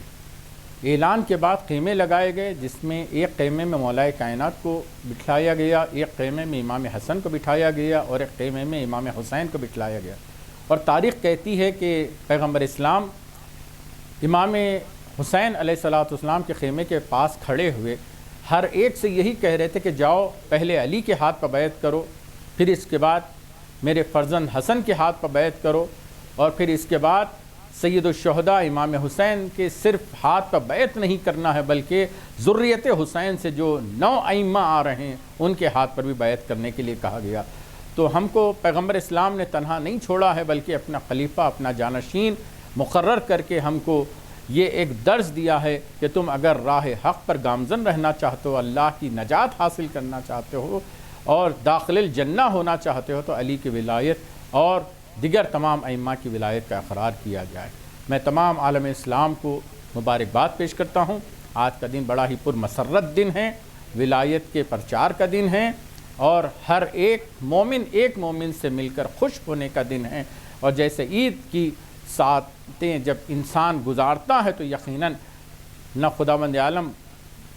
C: اعلان کے بعد خیمے لگائے گئے، جس میں ایک خیمے میں مولا کائنات کو بٹھایا گیا، ایک خیمے میں امام حسن کو بٹھایا گیا اور ایک خیمے میں امام حسین کو بٹھایا گیا۔ اور تاریخ کہتی ہے کہ پیغمبر اسلام امام حسین علیہ السلام کے خیمے کے پاس کھڑے ہوئے ہر ایک سے یہی کہہ رہے تھے کہ جاؤ پہلے علی کے ہاتھ پر بیعت کرو، پھر اس کے بعد میرے فرزند حسن کے ہاتھ پر بیعت کرو، اور پھر اس کے بعد سید الشہداء امام حسین کے صرف ہاتھ پر بیعت نہیں کرنا ہے بلکہ ذریت حسین سے جو 9 ائمہ آ رہے ہیں ان کے ہاتھ پر بھی بیعت کرنے کے لیے کہا گیا۔ تو ہم کو پیغمبر اسلام نے تنہا نہیں چھوڑا ہے بلکہ اپنا خلیفہ، اپنا جانشین مقرر کر کے ہم کو یہ ایک درس دیا ہے کہ تم اگر راہ حق پر گامزن رہنا چاہتے ہو، اللہ کی نجات حاصل کرنا چاہتے ہو اور داخل الجنہ ہونا چاہتے ہو تو علی کی ولایت اور دیگر تمام ائمہ کی ولایت کا اقرار کیا جائے۔ میں تمام عالم اسلام کو مبارکباد پیش کرتا ہوں۔ آج کا دن بڑا ہی پرمسرت دن ہے، ولایت کے پرچار کا دن ہے اور ہر ایک مومن سے مل کر خوش ہونے کا دن ہے۔ اور جیسے عید کی ساعتیں جب انسان گزارتا ہے تو یقیناً نہ خداوند عالم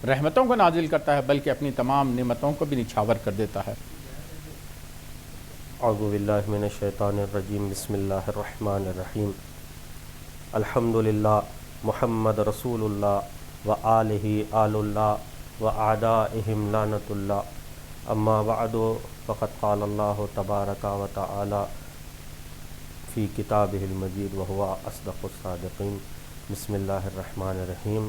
C: رحمتوں کو نازل کرتا ہے بلکہ اپنی تمام نعمتوں کو بھی نچھاور کر دیتا ہے۔
I: اعوذ باللہ من الشیطان الرجیم، بسم اللہ الرحمن الرحیم، الحمدللہ محمد رسول اللہ وآلہ آل اللہ وأعدائہم لعنۃ اللہ، اما بعد فقد قال اللہ تبارک و تعالی فی کتابہ المجید وہو اصدق الصادقین، بسم اللہ الرحمن الرحیم،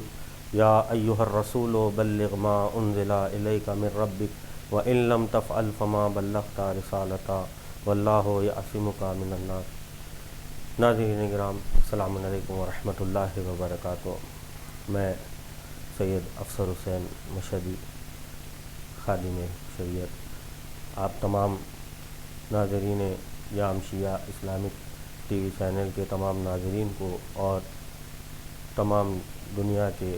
I: یا ایہا الرسول بلغ ما انزل الیک من ربک وان لم تفعل فما بلغت رسالتہ واللہ یعصمک من الناس۔ ناظرین کرام، السلام علیکم ورحمۃ اللہ وبرکاتہ۔ میں سید افسر حسین مشہدی، خادم شریعت، آپ تمام ناظرین یام شیعہ اسلامک ٹی وی چینل کے تمام ناظرین کو اور تمام دنیا کے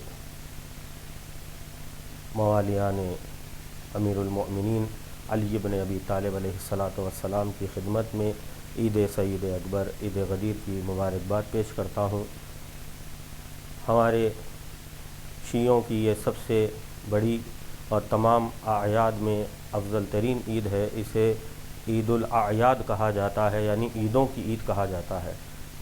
I: موالیان امیر المؤمنین علی ابن ابی طالب علیہ السلام کی خدمت میں عید سعید اکبر عید غدیر کی مبارکباد پیش کرتا ہوں۔ ہمارے شیعوں کی یہ سب سے بڑی اور تمام اعیاد میں افضل ترین عید ہے۔ اسے عید الاعیاد کہا جاتا ہے، یعنی عیدوں کی عید کہا جاتا ہے۔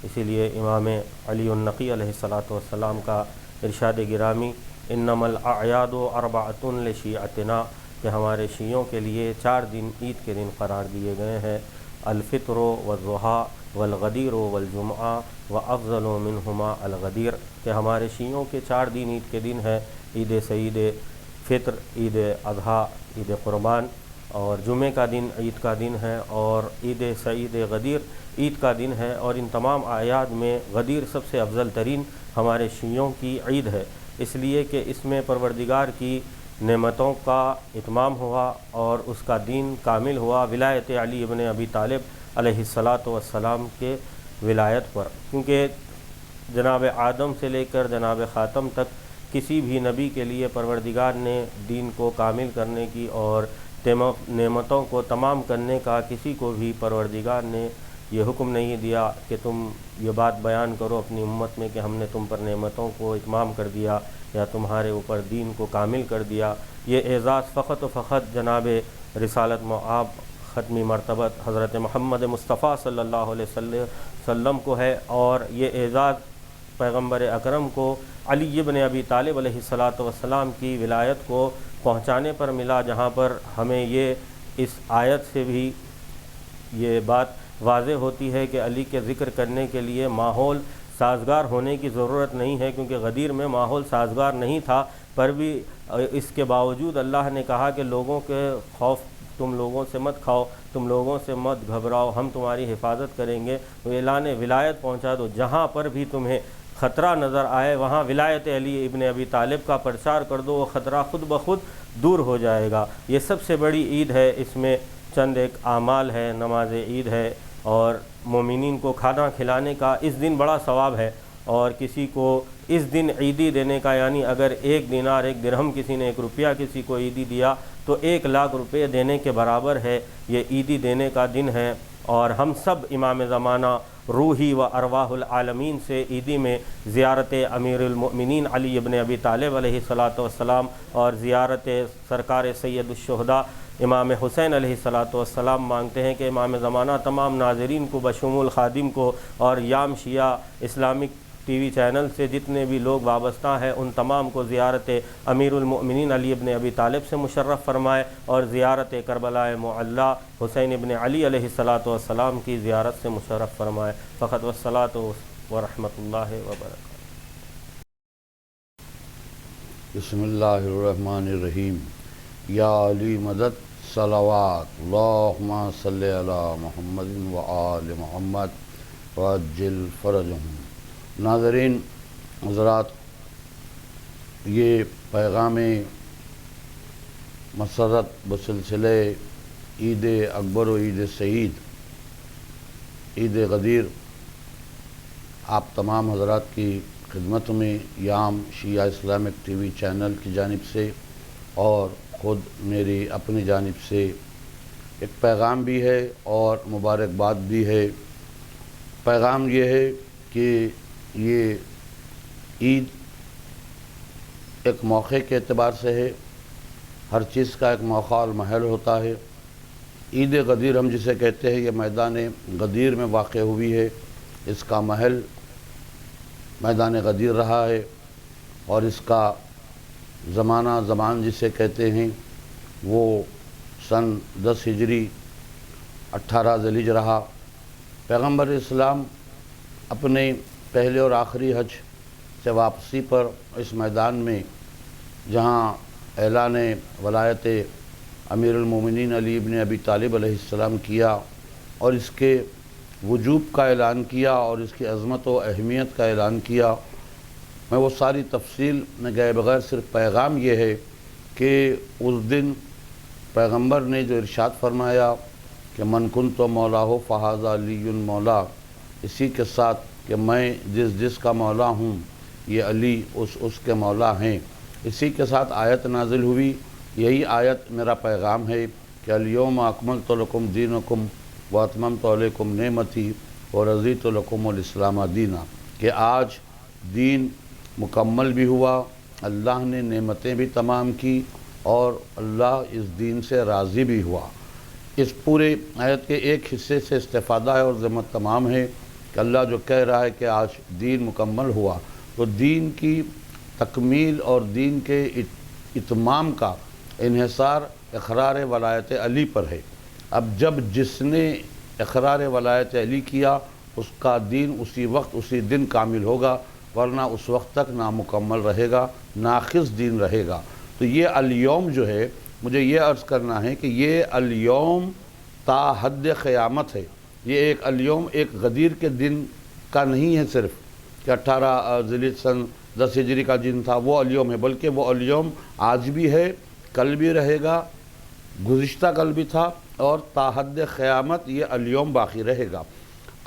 I: اسی لیے امام علی النقی علیہ السلام کا ارشاد گرامی انما الاعیاد اربعۃ لشیعتنا، کہ ہمارے شیعوں کے لیے 4 دن عید کے دن قرار دیے گئے ہیں، الفطر والضحیٰ والغدیر والجمعہ وافضل منہما الغدیر، کہ ہمارے شیعوں کے 4 دن عید کے دن ہیں، عید سعید فطر، عید اضحیٰ، عید قربان، اور جمعہ کا دن عید کا دن ہے، اور عید سعید غدیر عید کا دن ہے، اور ان تمام اعیاد میں غدیر سب سے افضل ترین ہمارے شیعوں کی عید ہے، اس لیے کہ اس میں پروردگار کی نعمتوں کا اتمام ہوا اور اس کا دین کامل ہوا ولایت علی ابن ابی طالب علیہ السلام کے ولایت پر، کیونکہ جناب آدم سے لے کر جناب خاتم تک کسی بھی نبی کے لیے پروردگار نے دین کو کامل کرنے کی اور نعمتوں کو تمام کرنے کا کسی کو بھی پروردگار نے یہ حکم نہیں دیا کہ تم یہ بات بیان کرو اپنی امت میں کہ ہم نے تم پر نعمتوں کو اتمام کر دیا یا تمہارے اوپر دین کو کامل کر دیا۔ یہ اعزاز فقط و فقط جناب رسالت مآب ختمی مرتبت حضرت محمد مصطفیٰ صلی اللہ علیہ وسلم کو ہے، اور یہ اعزاز پیغمبر اکرم کو علی ابن ابی طالب علیہ السلام کی ولایت کو پہنچانے پر ملا، جہاں پر ہمیں یہ اس آیت سے بھی یہ بات واضح ہوتی ہے کہ علی کے ذکر کرنے کے لیے ماحول سازگار ہونے کی ضرورت نہیں ہے، کیونکہ غدیر میں ماحول سازگار نہیں تھا، پر بھی اس کے باوجود اللہ نے کہا کہ لوگوں کے خوف تم لوگوں سے مت کھاؤ، تم لوگوں سے مت گھبراؤ، ہم تمہاری حفاظت کریں گے، تو اعلان ولایت پہنچا دو، جہاں پر بھی تمہیں خطرہ نظر آئے وہاں ولایت علی ابن ابی طالب کا پرچار کر دو، وہ خطرہ خود بخود دور ہو جائے گا۔ یہ سب سے بڑی عید ہے، اس میں چند ایک اعمال ہے، نماز عید ہے، اور مومنین کو کھانا کھلانے کا اس دن بڑا ثواب ہے، اور کسی کو اس دن عیدی دینے کا، یعنی اگر 1 دینار 1 درہم کسی نے 1 روپیہ کسی کو عیدی دیا تو 1 لاکھ روپے دینے کے برابر ہے، یہ عیدی دینے کا دن ہے۔ اور ہم سب امام زمانہ روحی و ارواح العالمین سے عیدی میں زیارت امیر المؤمنین علی ابن ابی طالب علیہ السلام اور زیارت سرکار سید الشہداء امام حسین علیہ السلام مانگتے ہیں کہ امام زمانہ تمام ناظرین کو بشمول خادم کو اور یام شیعہ اسلامک ٹی وی چینل سے جتنے بھی لوگ وابستہ ہیں ان تمام کو زیارت امیر المؤمنین علی ابن ابی طالب سے مشرف فرمائے، اور زیارت کربلا معلی حسین ابن علی علیہ السلام کی زیارت سے مشرف فرمائے۔ فقط والصلاۃ ورحمۃ اللہ وبرکاتہ۔
J: بسم اللہ الرحمن الرحیم۔ یا علی مدد صلوات اللہم صلی علی محمد وآل محمد وعجل فرجہم۔ ناظرین حضرات، یہ پیغام مسرت بسلسلہ عید اکبر و عید سعید عید غدیر آپ تمام حضرات کی خدمت میں یام شیعہ اسلامک ٹی وی چینل کی جانب سے اور خود میری اپنی جانب سے ایک پیغام بھی ہے اور مبارکباد بھی ہے۔ پیغام یہ ہے کہ یہ عید ایک موقع کے اعتبار سے ہے، ہر چیز کا ایک موقع اور محل ہوتا ہے۔ عید غدیر ہم جسے کہتے ہیں یہ میدان غدیر میں واقع ہوئی ہے، اس کا محل میدان غدیر رہا ہے، اور اس کا زمان جسے کہتے ہیں وہ سن 10 ہجری 18 ذیلحجہ رہا۔ پیغمبر اسلام اپنے پہلے اور آخری حج سے واپسی پر اس میدان میں جہاں اعلان ولایت امیر المومنین علی ابن ابی طالب علیہ السلام کیا اور اس کے وجوب کا اعلان کیا اور اس کی عظمت و اہمیت کا اعلان کیا، میں وہ ساری تفصیل میں گئے بغیر صرف پیغام یہ ہے کہ اس دن پیغمبر نے جو ارشاد فرمایا کہ من کنت مولاہ فہذا علی مولا، اسی کے ساتھ کہ میں جس کا مولا ہوں یہ علی اس کے مولا ہیں، اسی کے ساتھ آیت نازل ہوئی۔ یہی آیت میرا پیغام ہے کہ الیوم اکملت لکم دینکم واتممت علیکم نعمتی ورضیت لکم الاسلام دینا، کہ آج دین مکمل بھی ہوا، اللہ نے نعمتیں بھی تمام کی اور اللہ اس دین سے راضی بھی ہوا۔ اس پورے آیت کے ایک حصے سے استفادہ ہے اور ضمت تمام ہے کہ اللہ جو کہہ رہا ہے کہ آج دین مکمل ہوا، تو دین کی تکمیل اور دین کے اتمام کا انحصار اقرار ولایت علی پر ہے۔ اب جب جس نے اقرار ولایت علی کیا اس کا دین اسی وقت اسی دن کامل ہوگا، ورنہ اس وقت تک نامکمل رہے گا، ناقص دین رہے گا۔ تو یہ الیوم جو ہے، مجھے یہ عرض کرنا ہے کہ یہ الیوم تا حد قیامت ہے۔ یہ ایک الیوم ایک غدیر کے دن کا نہیں ہے صرف کہ 18 ذی سن 10 ہجری کا دن تھا وہ الیوم ہے، بلکہ وہ الیوم آج بھی ہے، کل بھی رہے گا، گزشتہ کل بھی تھا، اور تا حد قیامت یہ الیوم باقی رہے گا۔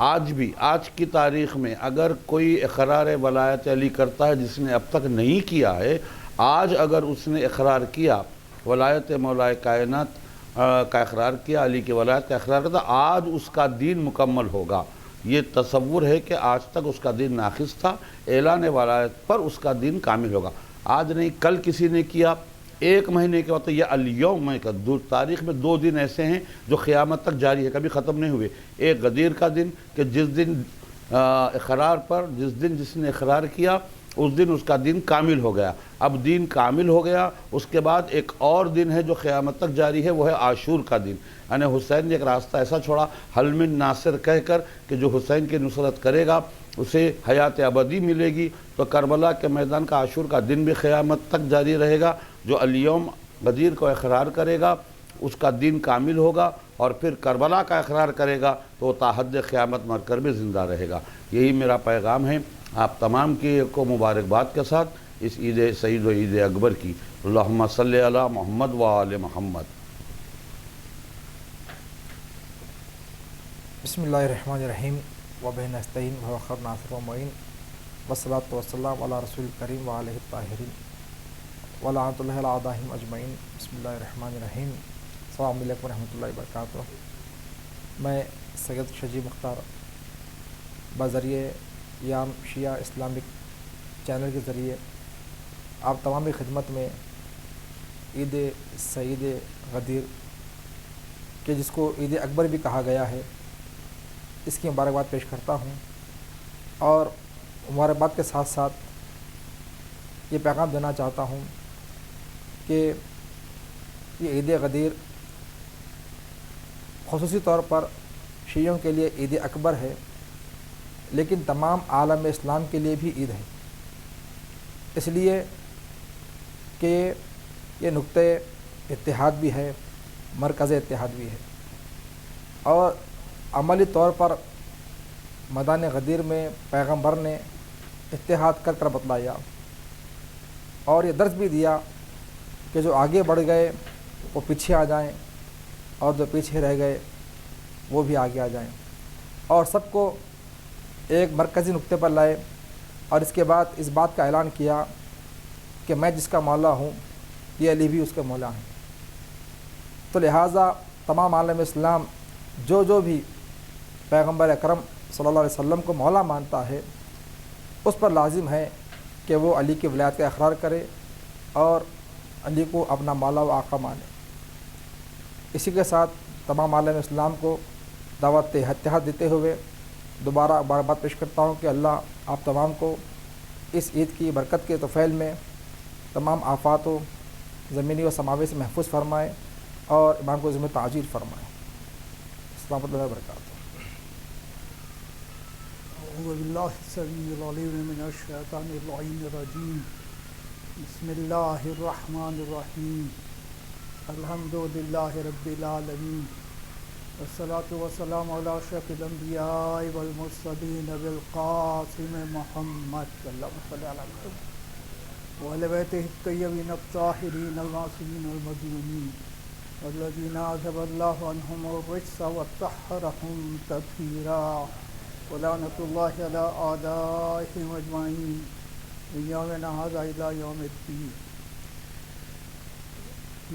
J: آج بھی، آج کی تاریخ میں اگر کوئی اقرار ولایت علی کرتا ہے جس نے اب تک نہیں کیا ہے، آج اگر اس نے اقرار کیا ولایت مولا کائنات کا اقرار کیا، علی کی ولایت کا اقرار کرتا، آج اس کا دین مکمل ہوگا۔ یہ تصور ہے کہ آج تک اس کا دین ناقص تھا، اعلان ولایت پر اس کا دین کامل ہوگا۔ آج نہیں، کل کسی نے کیا، ایک مہینے کے وقت، یہ الیوم کا تاریخ میں 2 دن ایسے ہیں جو قیامت تک جاری ہے، کبھی ختم نہیں ہوئے۔ ایک غدیر کا دن کہ جس دن اقرار پر جس نے اقرار کیا اس دن اس کا دین کامل ہو گیا۔ اب دین کامل ہو گیا، اس کے بعد ایک اور دن ہے جو قیامت تک جاری ہے، وہ ہے عاشور کا دن۔ یعنی حسین نے ایک راستہ ایسا چھوڑا، حل من ناصر کہہ کر، کہ جو حسین کی نصرت کرے گا اسے حیات ابدی ملے گی۔ تو کربلا کے میدان کا عاشور کا دن بھی قیامت تک جاری رہے گا۔ جو الیوم غدیر کو اقرار کرے گا اس کا دین کامل ہوگا، اور پھر کربلا کا اقرار کرے گا تو وہ تا حد قیامت مر کر بھی زندہ رہے گا۔ یہی میرا پیغام ہے آپ تمام کی کو مبارکباد کے ساتھ اس عید سعید و عید اکبر کی۔ اللہم صلی علی محمد و آل محمد۔
K: بسم اللہ الرحمن الرحیم وبہ نستعین وهو خیر ناصر و معین والصلاۃ والسلام علی رسول کریم وآلہ الطاہرین ولعنۃ اللہ علی اعدائہم اجمعین۔ بسم اللہ الرحمن الرحیم۔ السلام علیکم ورحمۃ اللہ وبرکاتہ۔ میں سید شجیع مختار بذریعہ یام شیعہ اسلامک چینل کے ذریعے آپ تمام کی خدمت میں عید سعید غدیر کہ جس کو عید اکبر بھی کہا گیا ہے اس کی مبارکباد پیش کرتا ہوں، اور مبارکباد کے ساتھ ساتھ یہ پیغام دینا چاہتا ہوں کہ یہ عید غدیر خصوصی طور پر شیعوں کے لیے عید اکبر ہے، لیکن تمام عالم اسلام کے لیے بھی عید ہے، اس لیے کہ یہ نقطۂ اتحاد بھی ہے، مرکز اتحاد بھی ہے، اور عملی طور پر میدان غدیر میں پیغمبر نے اتحاد کر بتلایا اور یہ درس بھی دیا کہ جو آگے بڑھ گئے وہ پیچھے آ جائیں، اور جو پیچھے رہ گئے وہ بھی آگے آ جائیں، اور سب کو ایک مرکزی نقطے پر لائے، اور اس کے بعد اس بات کا اعلان کیا کہ میں جس کا مولا ہوں یہ علی بھی اس کا مولا ہیں۔ تو لہٰذا تمام عالم اسلام جو بھی پیغمبر اکرم صلی اللہ علیہ وسلم کو مولا مانتا ہے اس پر لازم ہے کہ وہ علی کی ولایت کا اقرار کرے اور علی کو اپنا مولا و آقا مانے۔ اسی کے ساتھ تمام عالم اسلام کو دعوت اتحاد دیتے ہوئے دوبارہ مبارکباد پیش کرتا ہوں کہ اللہ آپ تمام کو اس عید کی برکت کے طفیل میں تمام آفات و زمینی و سماوی سے محفوظ فرمائے اور امام کو ذمہ تعجیل فرمائے۔ السلام علیکم وبرکاتہ۔
L: اعوذ باللہ السمیع العلیم من الشیطان اللعین الرجیم۔ بسم اللہ الرحمن الرحیم۔ الحمد للہ رب العالمین، والصلاة والسلام علی اشرف الانبیاء والمرسلین بالقاسم محمد اللہم صلی علی محمد وعلی بیتہ الطیبین الطاہرین المعصومین المظلومین والذین اذهب اللہ عنہم الرجس وطہرہم تطہیرا ولعنۃ اللہ علی اعدائہم اجمعین من یومنا ھذا الی یوم الدین۔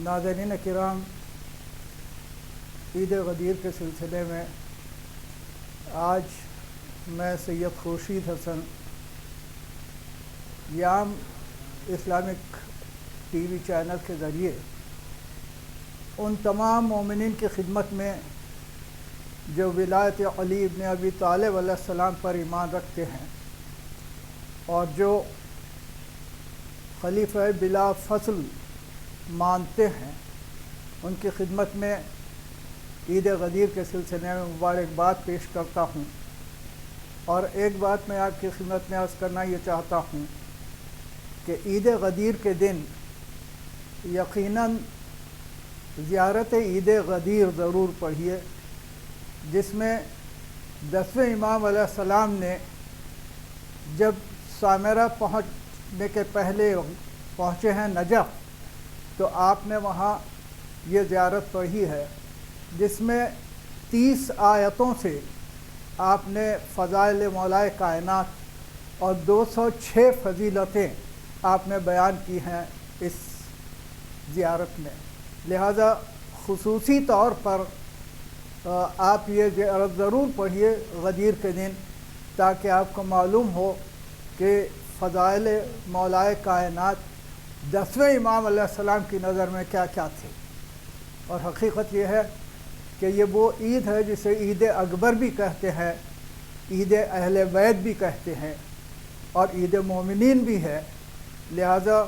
L: ناظرین کرام، عید غدیر کے سلسلے میں آج میں سید خورشید حسن یام اسلامک ٹی وی چینل کے ذریعے ان تمام مومنین کی خدمت میں جو ولایت علی ابن ابی طالب علیہ السلام پر ایمان رکھتے ہیں اور جو خلیفہ بلا فصل مانتے ہیں، ان کی خدمت میں عید غدیر کے سلسلے میں مبارکباد پیش کرتا ہوں۔ اور ایک بات میں آپ کی خدمت میں عرض کرنا یہ چاہتا ہوں کہ عید غدیر کے دن یقیناً زیارت عید غدیر ضرور پڑھیے، جس میں 10ویں امام علیہ السلام نے جب سامرہ پہنچنے کے پہلے پہنچے ہیں نجف، تو آپ نے وہاں یہ زیارت پڑھی ہے، جس میں 30 آیتوں سے آپ نے فضائل مولائے کائنات اور 206 فضیلتیں آپ نے بیان کی ہیں اس زیارت میں۔ لہذا خصوصی طور پر آپ یہ زیارت ضرور پڑھیے غدیر کے دن، تاکہ آپ کو معلوم ہو کہ فضائل مولائے کائنات 10ویں امام علیہ السلام کی نظر میں کیا کیا تھے۔ اور حقیقت یہ ہے کہ یہ وہ عید ہے جسے عید اکبر بھی کہتے ہیں، عید اہل بیت بھی کہتے ہیں، اور عید مومنین بھی ہے۔ لہذا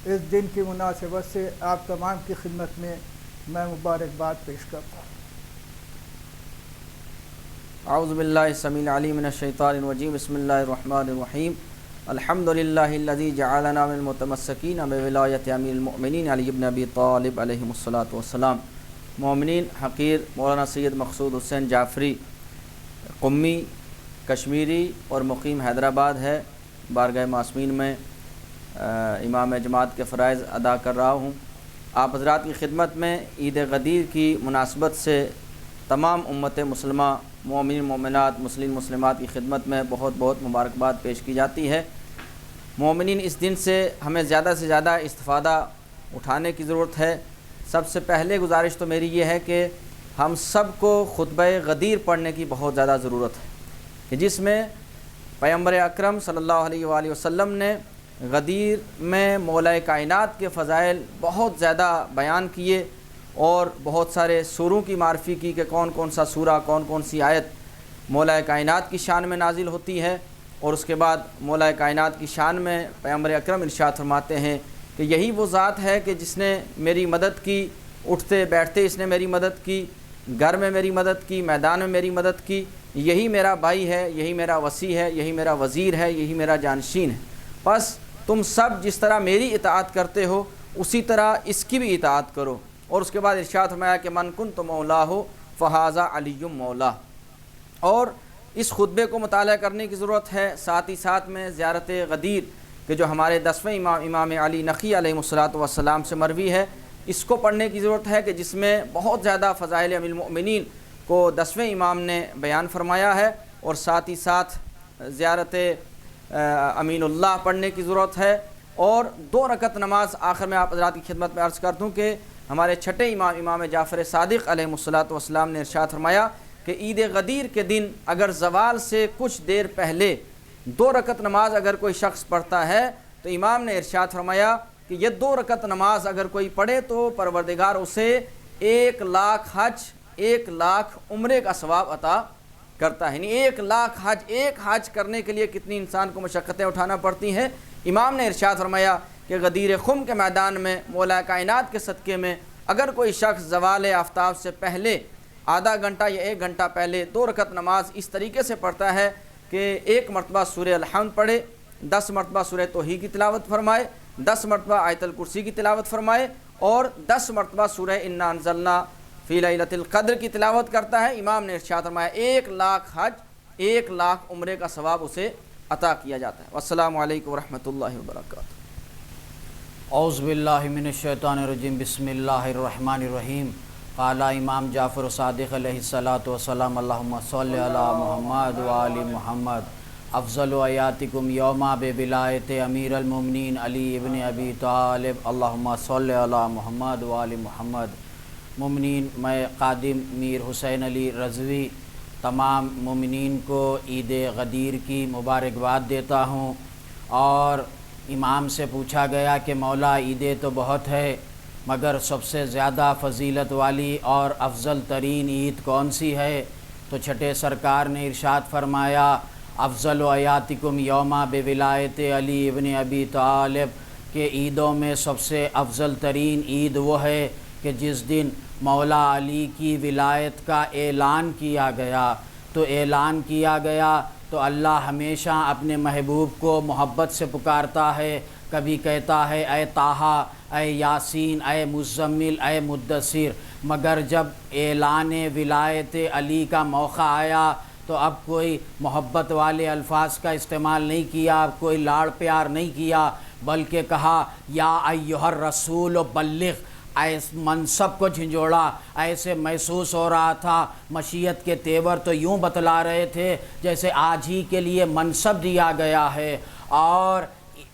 L: اس دن کی مناسبت سے آپ تمام کی خدمت میں میں مبارکباد پیش کرتا ہوں۔
M: اعوذ باللہ السمیع العلیم من الشیطان الرجیم، بسم اللہ الرحمن الرحیم، الحمدللہ الذی جعلنا من المتمسکین بولایت امیر المؤمنین علی ابن ابی طالب علیہ الصلاۃ والسلام۔ مومنین حقیر مولانا سید مقصود حسین جعفری قمی کشمیری اور مقیم حیدرآباد ہے، بارگاہ معصومین میں امام جماعت کے فرائض ادا کر رہا ہوں۔ آپ حضرات کی خدمت میں عید غدیر کی مناسبت سے تمام امت مسلمہ مومنین مومنات مسلم مسلمات کی خدمت میں بہت بہت مبارکباد پیش کی جاتی ہے۔ مومنین اس دن سے ہمیں زیادہ سے زیادہ استفادہ اٹھانے کی ضرورت ہے۔ سب سے پہلے گزارش تو میری یہ ہے کہ ہم سب کو خطبہ غدیر پڑھنے کی بہت زیادہ ضرورت ہے، کہ جس میں پیغمبر اکرم صلی اللہ علیہ وآلہ وسلم نے غدیر میں مولا کائنات کے فضائل بہت زیادہ بیان کیے، اور بہت سارے سوروں کی معرفی کی کہ کون کون سا سورہ کون کون سی آیت مولا کائنات کی شان میں نازل ہوتی ہے۔ اور اس کے بعد مولا کائنات کی شان میں پیغمبر اکرم ارشاد فرماتے ہیں کہ یہی وہ ذات ہے کہ جس نے میری مدد کی، اٹھتے بیٹھتے اس نے میری مدد کی، گھر میں میری مدد کی، میدان میں میری مدد کی، یہی میرا بھائی ہے، یہی میرا وصی ہے، یہی میرا وزیر ہے، یہی میرا جانشین ہے۔ بس تم سب جس طرح میری اطاعت کرتے ہو اسی طرح اس کی بھی اطاعت کرو۔ اور اس کے بعد ارشاد فرمایا کہ من کنت مولا ہو فہذا علی مولا۔ اور اس خطبے کو مطالعہ کرنے کی ضرورت ہے، ساتھ ہی ساتھ میں زیارت غدیر کہ جو ہمارے 10ویں امام علی نقی علیہ الصلاۃ والسلام سے مروی ہے، اس کو پڑھنے کی ضرورت ہے، کہ جس میں بہت زیادہ فضائل امیر المؤمنین کو 10ویں امام نے بیان فرمایا ہے۔ اور ساتھ ہی ساتھ زیارت امین اللہ پڑھنے کی ضرورت ہے، اور 2 رکعت نماز آخر میں آپ حضرات کی خدمت میں عرض کر دوں کہ ہمارے چھٹے امام جعفر صادق علیہ الصلاۃ والسلام نے ارشاد فرمایا کہ عید غدیر کے دن اگر زوال سے کچھ دیر پہلے 2 رکعت نماز اگر کوئی شخص پڑھتا ہے تو امام نے ارشاد فرمایا کہ یہ 2 رکعت نماز اگر کوئی پڑھے تو پروردگار اسے 1 لاکھ حج 1 لاکھ عمرے کا ثواب عطا کرتا ہے۔ یعنی 1 لاکھ حج، ایک حج کرنے کے لیے کتنی انسان کو مشقتیں اٹھانا پڑتی ہیں۔ امام نے ارشاد فرمایا کہ غدیر خم کے میدان میں مولا کائنات کے صدقے میں اگر کوئی شخص زوال آفتاب سے پہلے آدھا گھنٹہ یا 1 گھنٹہ پہلے 2 رکعت نماز اس طریقے سے پڑھتا ہے کہ 1 مرتبہ سورہ الحمد پڑھے، 10 مرتبہ سورہ توحید کی تلاوت فرمائے، 10 مرتبہ آیت الکرسی کی تلاوت فرمائے، اور 10 مرتبہ سورہ انا انزلنا فی لیلۃ القدر کی تلاوت کرتا ہے، امام نے ارشاد فرمایا 1 لاکھ حج 1 لاکھ عمرے کا ثواب اسے عطا کیا جاتا ہے۔ والسلام علیکم ورحمۃ اللہ وبرکاتہ۔
N: اعوذ باللہ من الشیطان الرجیم، بسم اللہ الرحمن الرحیم۔ قال امام جعفر صادق علیہ الصلاۃ والسلام، اللہم صلی علی محمد وآل محمد۔ افضل آیاتکم یوم بولایت امیر المومنین علی ابن ابی طالب، اللہم صلی علی محمد وآل محمد۔ مومنین، میں قادم میر حسین علی رضوی تمام مومنین کو عید غدیر کی مبارکباد دیتا ہوں۔ اور امام سے پوچھا گیا کہ مولا عیدیں تو بہت ہے مگر سب سے زیادہ فضیلت والی اور افضل ترین عید کون سی ہے؟ تو چھٹے سرکار نے ارشاد فرمایا افضل آیاتکم یوما بولایت علی ابن ابی طالب، کہ عیدوں میں سب سے افضل ترین عید وہ ہے کہ جس دن مولا علی کی ولایت کا اعلان کیا گیا۔ تو اعلان کیا گیا تو اللہ ہمیشہ اپنے محبوب کو محبت سے پکارتا ہے، کبھی کہتا ہے اے طٰہٰ، اے یاسین، اے مزمل، اے مدثر، مگر جب اعلان ولایت علی کا موقع آیا تو اب کوئی محبت والے الفاظ کا استعمال نہیں کیا، اب کوئی لاڑ پیار نہیں کیا، بلکہ کہا یا ایھا الرسول بلغ۔ ایس منصب کو جھنجھوڑا، ایسے محسوس ہو رہا تھا مشیت کے تیور تو یوں بتلا رہے تھے جیسے آج ہی کے لیے منصب دیا گیا ہے۔ اور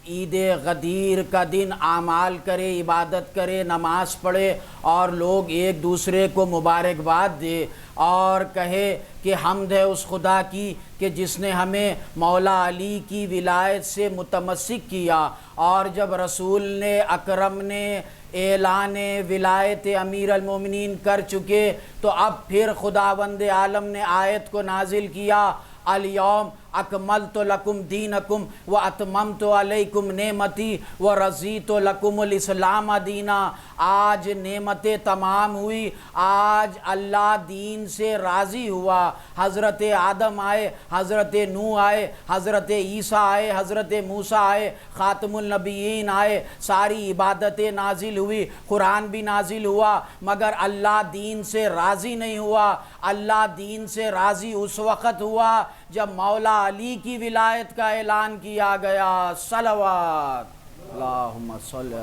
N: عید غدیر کا دن اعمال کرے، عبادت کرے، نماز پڑھے اور لوگ ایک دوسرے کو مبارکباد دے اور کہے کہ حمد ہے اس خدا کی کہ جس نے ہمیں مولا علی کی ولایت سے متمسک کیا۔ اور جب رسول نے اکرم نے اعلان ولایت امیر المومنین کر چکے تو اب پھر خداوند عالم نے آیت کو نازل کیا الیوم اکملت لکم دینکم واتممت علیکم نعمتی ورضیت لکم الاسلام دینا۔ آج نعمتیں تمام ہوئی، آج اللہ دین سے راضی ہوا۔ حضرت آدم آئے، حضرت نوح آئے، حضرت عیسیٰ آئے، حضرت موسیٰ آئے، خاتم النبیین آئے، ساری عبادتیں نازل ہوئی، قرآن بھی نازل ہوا، مگر اللہ دین سے راضی نہیں ہوا۔ اللہ دین سے راضی اس وقت ہوا جب مولا علی کی ولایت کا اعلان کیا گیا۔ صلوات اللہم صلی۔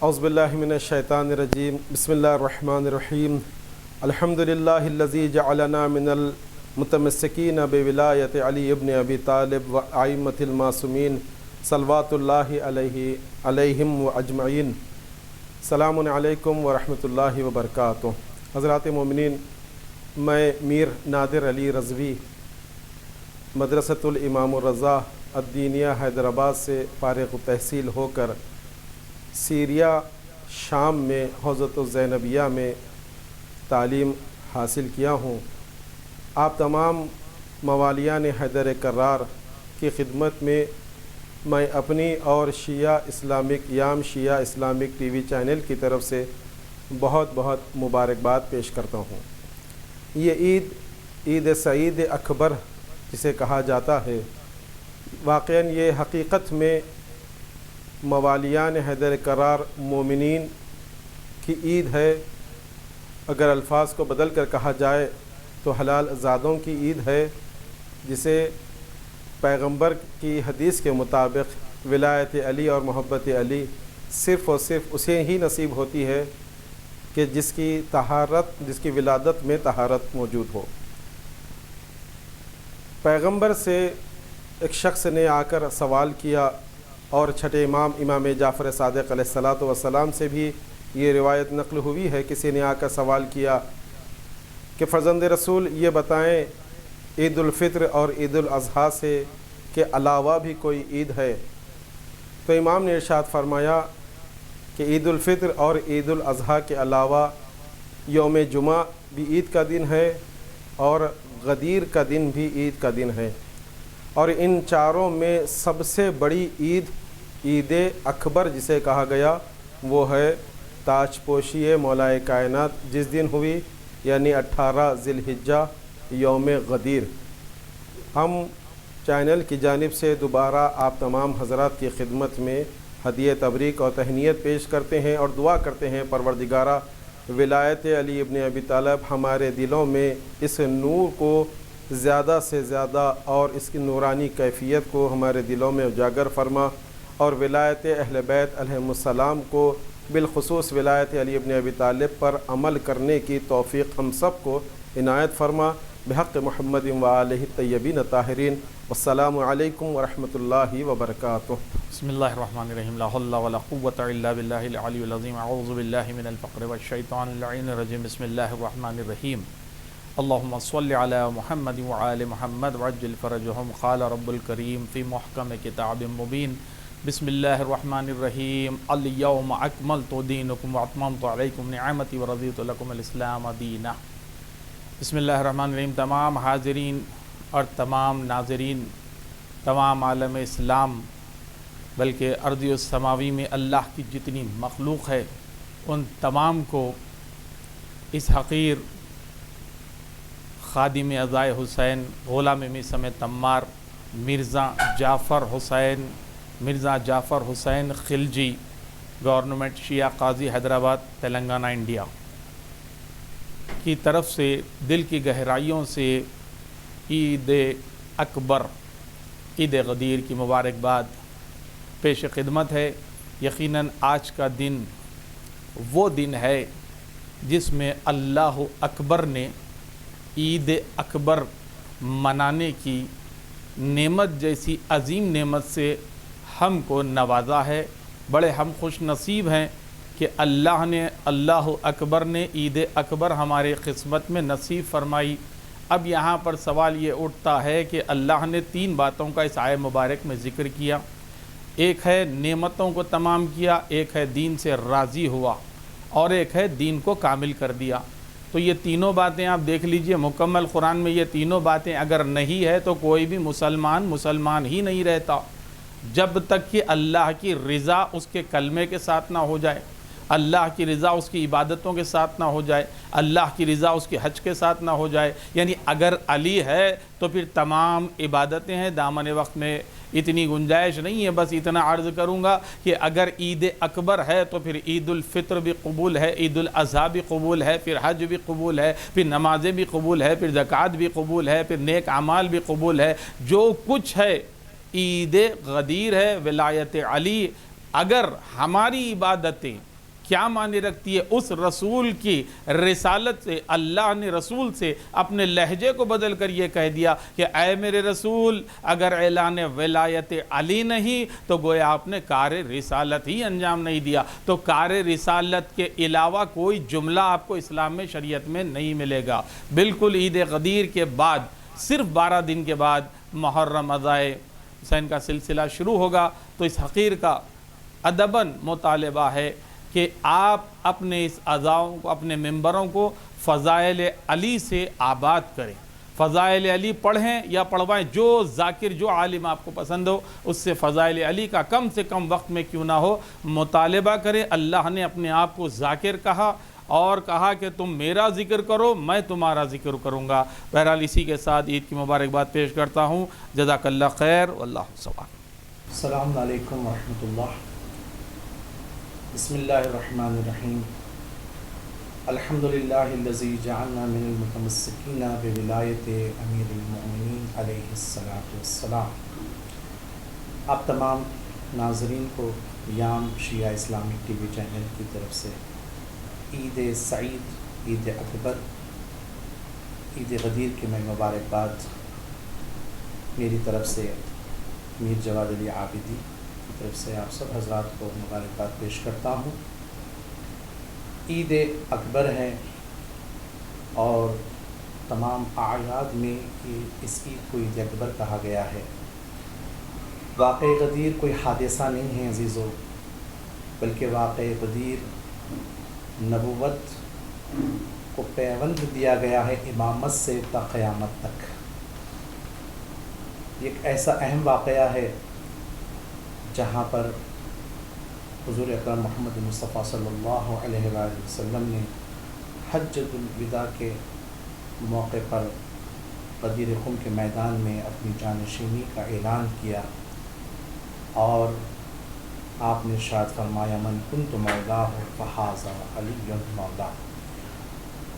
O: اعوذ باللہ من الشیطان الرجیم، بسم اللہ الرحمن الرحیم، الحمدللہ الذی جعلنا من المتمسکین بولایت علی ابن ابی طالب و ائمۃ المعصومین صلوات اللہ علیہم و اجمعین۔ السلام علیکم ورحمۃ اللہ وبرکاتہ۔ حضرات مومنین، میں میر نادر علی رضوی مدرسۃ الامام الرضا الدینیہ حیدرآباد سے فارغ التحصیل ہو کر سیریا شام میں حوزۃ الزینبیہ میں تعلیم حاصل کیا ہوں۔ آپ تمام موالیان حیدر کرار کی خدمت میں میں اپنی اور شیعہ اسلامک یام شیعہ اسلامک ٹی وی چینل کی طرف سے بہت بہت مبارکباد پیش کرتا ہوں۔ یہ عید سعید اکبر جسے کہا جاتا ہے، واقعاً یہ حقیقت میں موالیان حیدر کرار مومنین کی عید ہے۔ اگر الفاظ کو بدل کر کہا جائے تو حلال زادوں کی عید ہے، جسے پیغمبر کی حدیث کے مطابق ولایت علی اور محبت علی صرف اور صرف اسے ہی نصیب ہوتی ہے کہ جس کی ولادت میں طہارت موجود ہو۔ پیغمبر سے ایک شخص نے آ کر سوال کیا، اور چھٹے امام جعفر صادق علیہ الصلاۃ والسلام سے بھی یہ روایت نقل ہوئی ہے، کسی نے آ کر سوال کیا کہ فرزند رسول یہ بتائیں عید الفطر اور عید الاضحیٰ سے کے علاوہ بھی کوئی عید ہے؟ تو امام نے ارشاد فرمایا کہ عید الفطر اور عید الاضحیٰ کے علاوہ یوم جمعہ بھی عید کا دن ہے اور غدیر کا دن بھی عید کا دن ہے، اور ان چاروں میں سب سے بڑی عید اکبر جسے کہا گیا وہ ہے تاج پوشی مولا کائنات جس دن ہوئی، یعنی 18 ذی الحجہ یوم غدیر۔ ہم چینل کی جانب سے دوبارہ آپ تمام حضرات کی خدمت میں ہدیہ تبریک اور تہنیت پیش کرتے ہیں اور دعا کرتے ہیں پروردگارہ ولایت علی ابن ابی طالب ہمارے دلوں میں اس نور کو زیادہ سے زیادہ اور اس کی نورانی کیفیت کو ہمارے دلوں میں اجاگر فرما، اور ولایت اہل بیت علیہم السلام کو بالخصوص ولایت علی ابن ابی طالب پر عمل کرنے کی توفیق ہم سب کو عنایت فرما۔ بحق محمد و آلہ الطیبین الطاہرین والسلام علیکم ورحمۃ اللہ وبرکاتہ۔
P: بسم اللہ الرحمن الرحیم، لا حول ولا قوۃ الا باللہ العلی العظیم، اعوذ باللہ من الفقر والشیطان اللعین الرجیم، بسم اللہ الرحمن الرحیم، اللہم صل علی محمد وآل محمد وعجل فرجہم، قال رب الکریم فی محکم کتاب مبین، بسم اللہ الرحمن الرحیم، الیوم اکملت دینکم واتممت علیکم نعمتی ورضیت لکم الاسلام دینا۔ بسم اللہ الرحمن الرحیم، تمام حاضرین اور تمام ناظرین، تمام عالم اسلام بلکہ ارضی و سماوی میں اللہ کی جتنی مخلوق ہے ان تمام کو اس حقیر خادم عزائے حسین غلام میثم تمار مرزا جعفر حسین خلجی، گورنمنٹ شیعہ قاضی حیدرآباد تلنگانہ انڈیا کی طرف سے دل کی گہرائیوں سے عید اکبر، عید غدیر کی مبارکباد پیش خدمت ہے۔ یقیناً آج کا دن وہ دن ہے جس میں اللہ اکبر نے عید اکبر منانے کی نعمت جیسی عظیم نعمت سے ہم کو نوازا ہے۔ بڑے ہم خوش نصیب ہیں کہ اللہ اکبر نے عید اکبر ہمارے قسمت میں نصیب فرمائی۔ اب یہاں پر سوال یہ اٹھتا ہے کہ اللہ نے 3 باتوں کا اس آئے مبارک میں ذکر کیا، ایک ہے نعمتوں کو تمام کیا، ایک ہے دین سے راضی ہوا، اور ایک ہے دین کو کامل کر دیا۔ تو یہ تینوں باتیں آپ دیکھ لیجئے، مکمل قرآن میں یہ تینوں باتیں اگر نہیں ہے تو کوئی بھی مسلمان ہی نہیں رہتا، جب تک کہ اللہ کی رضا اس کے کلمے کے ساتھ نہ ہو جائے، اللہ کی رضا اس کی عبادتوں کے ساتھ نہ ہو جائے، اللہ کی رضا اس کے حج کے ساتھ نہ ہو جائے۔ یعنی اگر علی ہے تو پھر تمام عبادتیں ہیں۔ دامن وقت میں اتنی گنجائش نہیں ہے، بس اتنا عرض کروں گا کہ اگر عید اکبر ہے تو پھر عید الفطر بھی قبول ہے، عید الاضحیٰ بھی قبول ہے، پھر حج بھی قبول ہے، پھر نمازیں بھی قبول ہے، پھر زکوٰۃ بھی قبول ہے، پھر نیک اعمال بھی قبول ہے، جو کچھ ہے عید غدیر ہے، ولایت علی۔ اگر ہماری عبادتیں کیا معنی رکھتی ہے؟ اس رسول کی رسالت سے، اللہ نے رسول سے اپنے لہجے کو بدل کر یہ کہہ دیا کہ اے میرے رسول، اگر اعلان ولایت علی نہیں تو گویا آپ نے کار رسالت ہی انجام نہیں دیا۔ تو کار رسالت کے علاوہ کوئی جملہ آپ کو اسلام میں، شریعت میں نہیں ملے گا۔ بالکل عید غدیر کے بعد صرف 12 دن کے بعد محرم عزائے حسین کا سلسلہ شروع ہوگا۔ تو اس حقیر کا ادباً مطالبہ ہے کہ آپ اپنے اس اعضاؤں کو، اپنے ممبروں کو فضائل علی سے آباد کریں، فضائل علی پڑھیں یا پڑھوائیں، جو ذاکر، جو عالم آپ کو پسند ہو اس سے فضائل علی کا کم سے کم وقت میں کیوں نہ ہو مطالبہ کریں۔ اللہ نے اپنے آپ کو ذاکر کہا اور کہا کہ تم میرا ذکر کرو، میں تمہارا ذکر کروں گا۔ بہرحال اسی کے ساتھ عید کی مبارکباد پیش کرتا ہوں۔ جزاک اللہ خیر واللہ ثواب۔
Q: السلام علیکم ورحمۃ اللہ۔ بسم اللہ الرحمن الرحیم، الحمدللہ الذی جعلنا من المتمسکین بولایت امیر المؤمنین علیہ الصلاۃ والسلام۔ آپ تمام ناظرین کو یام شیعہ اسلامک ٹی وی چینل کی طرف سے عید سعید، عید اکبر، عید غدیر کی میں مبارکباد میری طرف سے میر جواد علی عابدی کی طرف سے آپ سب حضرات کو مبارکباد پیش کرتا ہوں۔ عید اکبر ہے اور تمام اعیاد میں اس عید کو عید اکبر کہا گیا ہے۔ واقع غدیر کوئی حادثہ نہیں ہے عزیزو، بلکہ واقع غدیر نبوت کو پیوند دیا گیا ہے امامت سے تا قیامت تک۔ یہ ایک ایسا اہم واقعہ ہے جہاں پر حضور اکرم محمد مصطفیٰ صلی اللہ علیہ وآلہ وسلم نے حجۃ الوداع کے موقع پر غدیر خم کے میدان میں اپنی جانشینی کا اعلان کیا اور آپ نے ارشاد فرمایا من کنت مولاہ فہذا علی مولا۔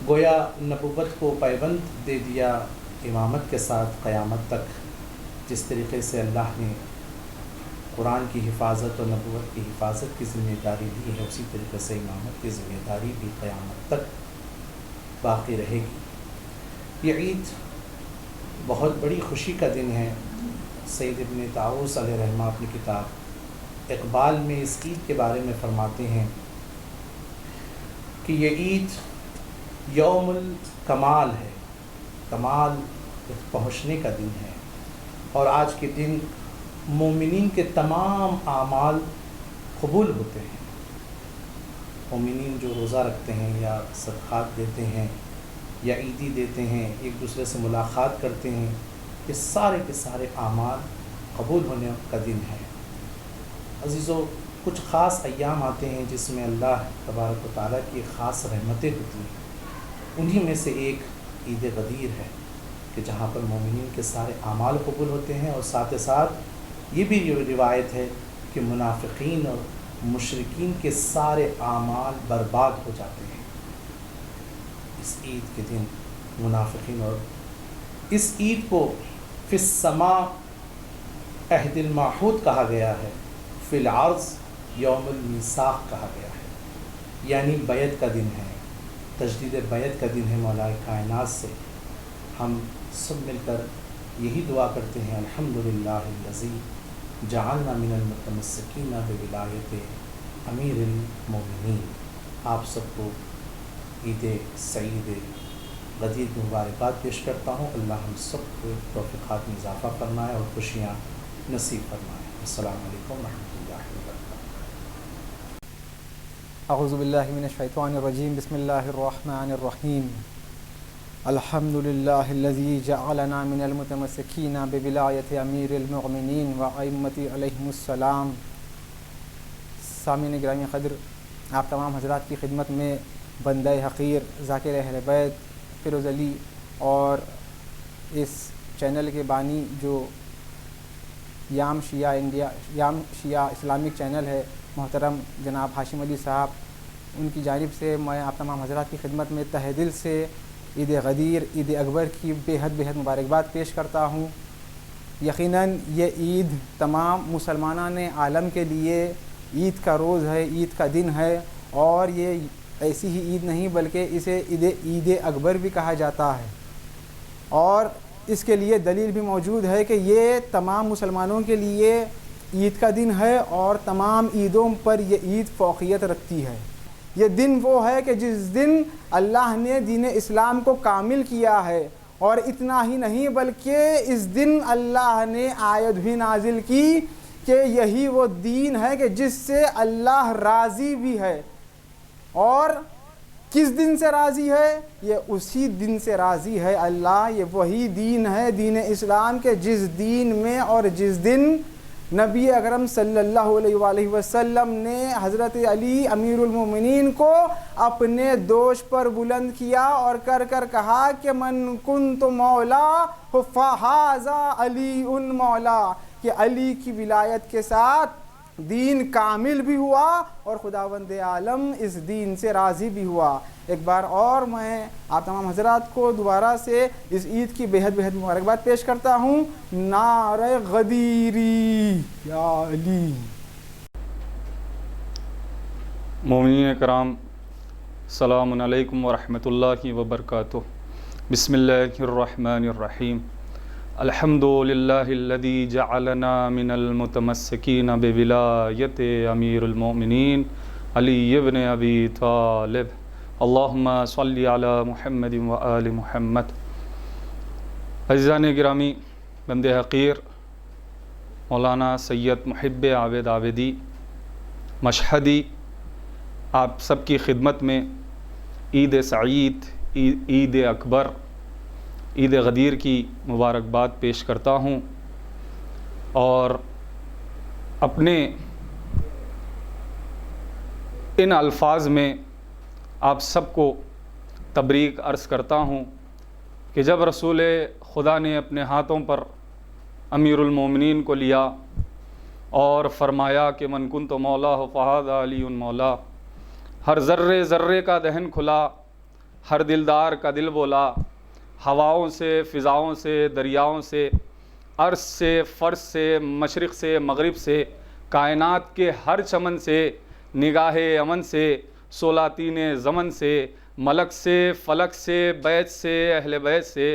Q: گویا نبوت کو پیوند دے دیا امامت کے ساتھ قیامت تک۔ جس طریقے سے اللہ نے قرآن کی حفاظت اور نبوت کی حفاظت کی ذمہ داری دی ہے، اسی طریقے سے امامت کی ذمہ داری بھی قیامت تک باقی رہے گی۔ یہ عید بہت بڑی خوشی کا دن ہے۔ سید ابن طاووس علیہ رحمہ اپنی کتاب اقبال میں اس عید کے بارے میں فرماتے ہیں کہ یہ عید یوم الکمال ہے، کمال پہنچنے کا دن ہے، اور آج کے دن مومنین کے تمام اعمال قبول ہوتے ہیں۔ مومنین جو روزہ رکھتے ہیں یا صدقات دیتے ہیں یا عیدی دیتے ہیں، ایک دوسرے سے ملاقات کرتے ہیں، یہ سارے کے سارے اعمال قبول ہونے کا دن ہے۔ عزیزو، کچھ خاص ایام آتے ہیں جس میں اللہ تبارک و تعالیٰ کی خاص رحمتیں ہوتی ہیں، انہی میں سے ایک عید غدیر ہے کہ جہاں پر مومنین کے سارے اعمال قبول ہوتے ہیں، اور ساتھ ساتھ یہ بھی روایت ہے کہ منافقین اور مشرکین کے سارے اعمال برباد ہو جاتے ہیں اس عید کے دن۔ منافقین، اور اس عید کو فی السماء عہد المعہود کہا گیا ہے، فی الارض یوم المیثاق کہا گیا ہے، یعنی بیعت کا دن ہے، تجدید بیعت کا دن ہے مولا کائنات سے۔ ہم سب مل کر یہی دعا کرتے ہیں، الحمدللہ الذی جعلنا من المتمسکین بولایت امیر المومنین۔ آپ سب کو عید سعید غدیر کی مبارکباد پیش کرتا ہوں۔ اللہ ہم سب کو توفیقات میں اضافہ فرمائے اور خوشیاں نصیب فرمائے۔ السلام علیکم ورحمۃ اللہ وبرکاتہ۔
K: اعوذ باللہ من الشیطان الرجیم، بسم اللہ الرحمن الرحیم۔ الحمد للہ الذی جعلنا من المتمسکین بولایت امیر المؤمنین وائمۃ علیہم السلام۔ سامعین گرامی قدر، آپ تمام حضرات کی خدمت میں بندہ حقیر ذاکر اہل بیت فیروز علی اور اس چینل کے بانی جو یام شیعہ اسلامک چینل ہے، محترم جناب ہاشم علی صاحب، ان کی جانب سے میں آپ تمام حضرات کی خدمت میں تہہ دل سے عید غدیر، عید اکبر کی بے حد مبارکباد پیش کرتا ہوں۔ یقیناً یہ عید تمام مسلمانان عالم کے لیے عید کا روز ہے، عید کا دن ہے، اور یہ ایسی ہی عید نہیں بلکہ اسے عید اکبر بھی کہا جاتا ہے، اور اس کے لیے دلیل بھی موجود ہے کہ یہ تمام مسلمانوں کے لیے عید کا دن ہے، اور تمام عیدوں پر یہ عید فوقیت رکھتی ہے۔ یہ دن وہ ہے کہ جس دن اللہ نے دین اسلام کو کامل کیا ہے، اور اتنا ہی نہیں بلکہ اس دن اللہ نے آیت بھی نازل کی کہ یہی وہ دین ہے کہ جس سے اللہ راضی بھی ہے۔ اور کس دن سے راضی ہے؟ یہ اسی دن سے راضی ہے اللہ۔ یہ وہی دین ہے، دین اسلام کے جس دین میں اور جس دن نبی اکرم صلی اللہ علیہ وآلہ وسلم نے حضرت علی امیر المومنین کو اپنے دوش پر بلند کیا اور کر کہا کہ من کنت مولا فہذا علی مولا، کہ علی کی ولایت کے ساتھ دین کامل بھی ہوا اور خداوند عالم اس دین سے راضی بھی ہوا۔ ایک بار اور میں آپ تمام حضرات کو دوبارہ سے اس عید کی بے حد مبارکباد پیش کرتا ہوں۔ نعرہ غدیری یا علی۔
C: مومنین کرام، السلام علیکم ورحمۃ اللہ وبرکاتہ۔ بسم اللہ الرحمن الرحیم۔ الحمد للہ الذی جعلنا من المتمسکین بولایت امیر المؤمنین علی ابن ابی طالب۔ اللہم صلی علی محمد و آل محمد۔ عزیزان گرامی، بند حقیر مولانا سید محب عابد عابدی مشہدی آپ سب کی خدمت میں عید سعید، عید اکبر، عید غدیر کی مبارکباد پیش کرتا ہوں، اور اپنے ان الفاظ میں آپ سب کو تبریک عرض کرتا ہوں کہ جب رسول خدا نے اپنے ہاتھوں پر امیر المومنین کو لیا اور فرمایا کہ من کنت مولا فہذا علی مولا، ہر ذرے ذرے کا دہن کھلا، ہر دلدار کا دل بولا، ہواؤں سے، فضاؤں سے، دریاؤں سے، عرش سے، فرش سے، مشرق سے، مغرب سے، کائنات کے ہر چمن سے، نگاہ امن سے، سولاتین زمن سے، ملک سے، فلک سے، بیت سے، اہل بیت سے،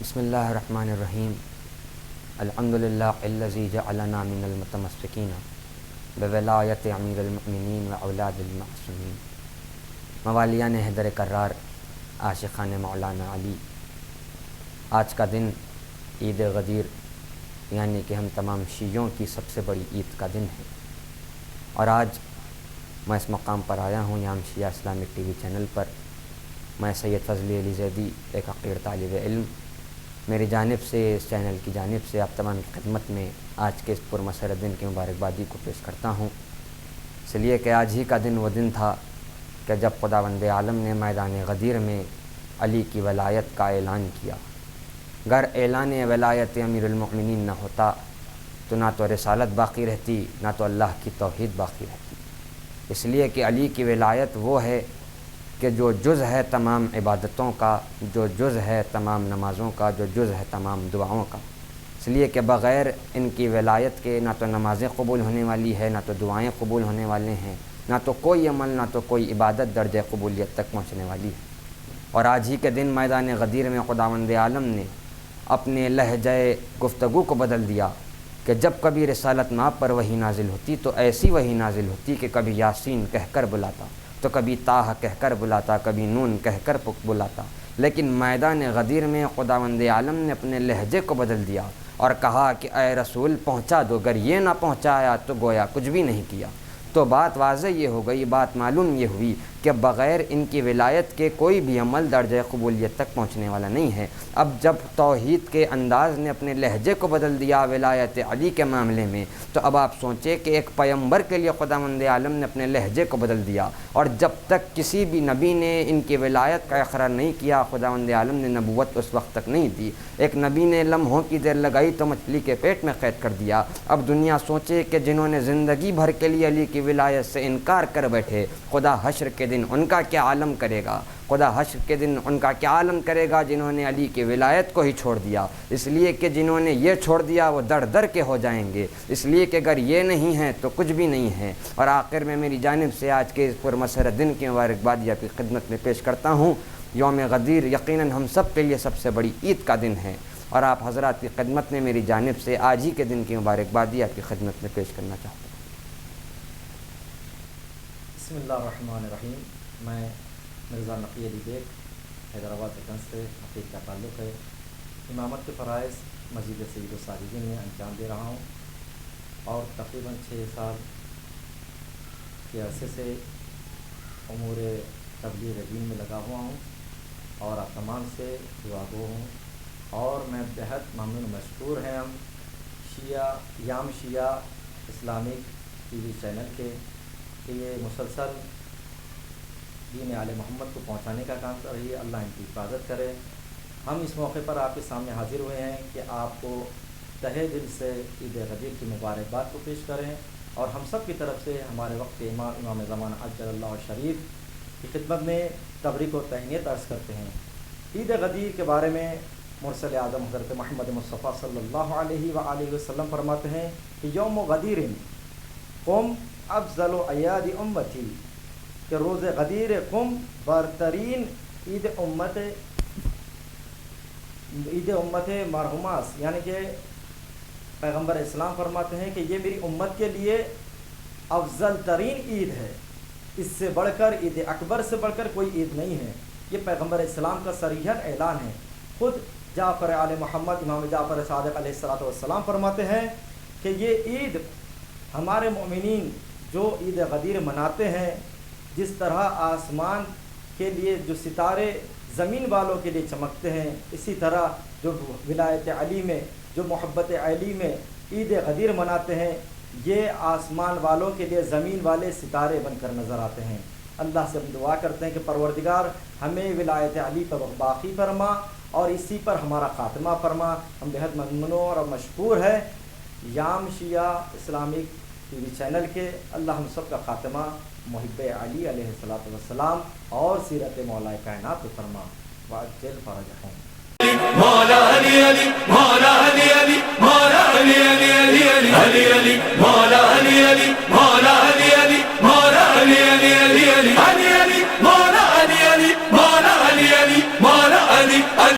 R: بسم اللہ الرحمن الرحیم الحمدللہ الذی جعلنا من المتمسکین بولایت امیر المؤمنین و اولاد المعصومین. موالیان حیدر کرار، عاشقان مولانا علی، آج کا دن عید غدیر یعنی کہ ہم تمام شیعوں کی سب سے بڑی عید کا دن ہے، اور آج میں اس مقام پر آیا ہوں یام شیعہ اسلامک ٹی وی چینل پر. میں سید فضلی علی زیدی، ایک حقیر طالب علم، میری جانب سے، اس چینل کی جانب سے آپ تمام کی خدمت میں آج کے اس پرمسرت دن کی مبارکبادی کو پیش کرتا ہوں، اس لیے کہ آج ہی کا دن وہ دن تھا کہ جب خداوند عالم نے میدان غدیر میں علی کی ولایت کا اعلان کیا. اگر اعلان ولایت امیر المؤمنین نہ ہوتا تو نہ تو رسالت باقی رہتی، نہ تو اللہ کی توحید باقی رہتی. اس لیے کہ علی کی ولایت وہ ہے کہ جو جز ہے تمام عبادتوں کا، جو جز ہے تمام نمازوں کا، جو جز ہے تمام دعاؤں کا. اس لیے کہ بغیر ان کی ولایت کے نہ تو نمازیں قبول ہونے والی ہے، نہ تو دعائیں قبول ہونے والے ہیں، نہ تو کوئی عمل، نہ تو کوئی عبادت درجہ قبولیت تک پہنچنے والی ہے. اور آج ہی کے دن میدان غدیر میں خداوند عالم نے اپنے لہجہ گفتگو کو بدل دیا کہ جب کبھی رسالت ماں پر وحی نازل ہوتی تو ایسی وحی نازل ہوتی کہ کبھی یاسین کہہ کر بلاتا، تو کبھی طٰہ کہہ کر بلاتا، کبھی نون کہہ کر بلاتا. لیکن میدان غدیر میں خداوند عالم نے اپنے لہجے کو بدل دیا اور کہا کہ اے رسول پہنچا دو، اگر یہ نہ پہنچایا تو گویا کچھ بھی نہیں کیا. تو بات واضح یہ ہو گئی، بات معلوم یہ ہوئی کہ بغیر ان کی ولایت کے کوئی بھی عمل درجہ قبولیت تک پہنچنے والا نہیں ہے. اب جب توحید کے انداز نے اپنے لہجے کو بدل دیا ولایت علی کے معاملے میں، تو اب آپ سوچیں کہ ایک پیغمبر کے لیے خداوند عالم نے اپنے لہجے کو بدل دیا. اور جب تک کسی بھی نبی نے ان کی ولایت کا اقرار نہیں کیا، خداوند عالم نے نبوت اس وقت تک نہیں دی. ایک نبی نے لمحوں کی دیر لگائی تو مچھلی کے پیٹ میں قید کر دیا. اب دنیا سوچے کہ جنہوں نے زندگی بھر کے لیے علی کی ولایت سے انکار کر بیٹھے، خدا حشر کے دن ان کا کیا عالم کرے گا. خدا حشر کے دن ان کا کیا عالم کرے گا جنہوں نے علی کی ولایت کو ہی چھوڑ دیا. اس لیے کہ جنہوں نے یہ چھوڑ دیا وہ در در کے ہو جائیں گے. اس لیے کہ اگر یہ نہیں ہے تو کچھ بھی نہیں ہے. اور آخر میں میری جانب سے آج کے اس پرمسرت دن کی مبارکبادی آپ کی خدمت میں پیش کرتا ہوں. یوم غدیر یقیناً ہم سب کے لیے سب سے بڑی عید کا دن ہے، اور آپ حضرات کی خدمت میں میری جانب سے آج ہی کے دن کی مبارکبادی آپ کی خدمت میں پیش کرنا چاہتا ہوں.
S: بسم اللہ الرحمن الرحیم. میں مرزا نقی علی بیگ، حیدرآباد گنج سے عقید کا تعلق ہے. امامت کے فرائض مسجد سید الساجدین میں انجام دے رہا ہوں، اور تقریباً 6 سال کے عرصے سے امور تبلیغ دین میں لگا ہوا ہوں، اور آپ تمام سے دعا گو ہوں. اور میں بہت ممنون مشکور ہیں ہم شیعہ یام شیعہ اسلامک ٹی وی چینل کے کہ یہ مسلسل دین آل محمد کو پہنچانے کا کام کر رہی ہے. اللہ ان کی حفاظت کرے. ہم اس موقع پر آپ کے سامنے حاضر ہوئے ہیں کہ آپ کو تہہ دل سے عید غدیر کی مبارکباد کو پیش کریں، اور ہم سب کی طرف سے ہمارے وقت کے امام زمان عجل اللہ شریف کی خدمت میں تبریک و تہنیت عرض کرتے ہیں. عید غدیر کے بارے میں مرسل اعظم حضرت محمد مصطفیٰ صلی اللہ علیہ وآلہ وسلم فرماتے ہیں کہ یوم غدیر قم افضل ایاد امتی، کہ روز غدیر قم برترین عید امت مرحومہ، یعنی کہ پیغمبر اسلام فرماتے ہیں کہ یہ میری امت کے لیے افضل ترین عید ہے. اس سے بڑھ کر عید اکبر سے بڑھ کر کوئی عید نہیں ہے. یہ پیغمبر اسلام کا صریحاً اعلان ہے. خود جعفر آل محمد امام جعفر صادق علیہ السلام فرماتے ہیں کہ یہ عید ہمارے مومنین جو عید غدیر مناتے ہیں، جس طرح آسمان کے لیے جو ستارے زمین والوں کے لیے چمکتے ہیں، اسی طرح جو ولایت علی میں، جو محبت علی میں عید غدیر مناتے ہیں، یہ آسمان والوں کے لیے زمین والے ستارے بن کر نظر آتے ہیں. اللہ سے ہم دعا کرتے ہیں کہ پروردگار ہمیں ولایت علی پر باقی فرما اور اسی پر ہمارا خاتمہ فرما. ہم بہت ممنون اور مشکور ہے یام شیعہ اسلامک ٹی وی چینل کے. اللہ ہم سب کا خاتمہ محب علی علیہ السلام اور سیرت مولا کائنات فرما. وعجل فرجہم. مولا علی علی مولا علی علی مولا علی علی علی علی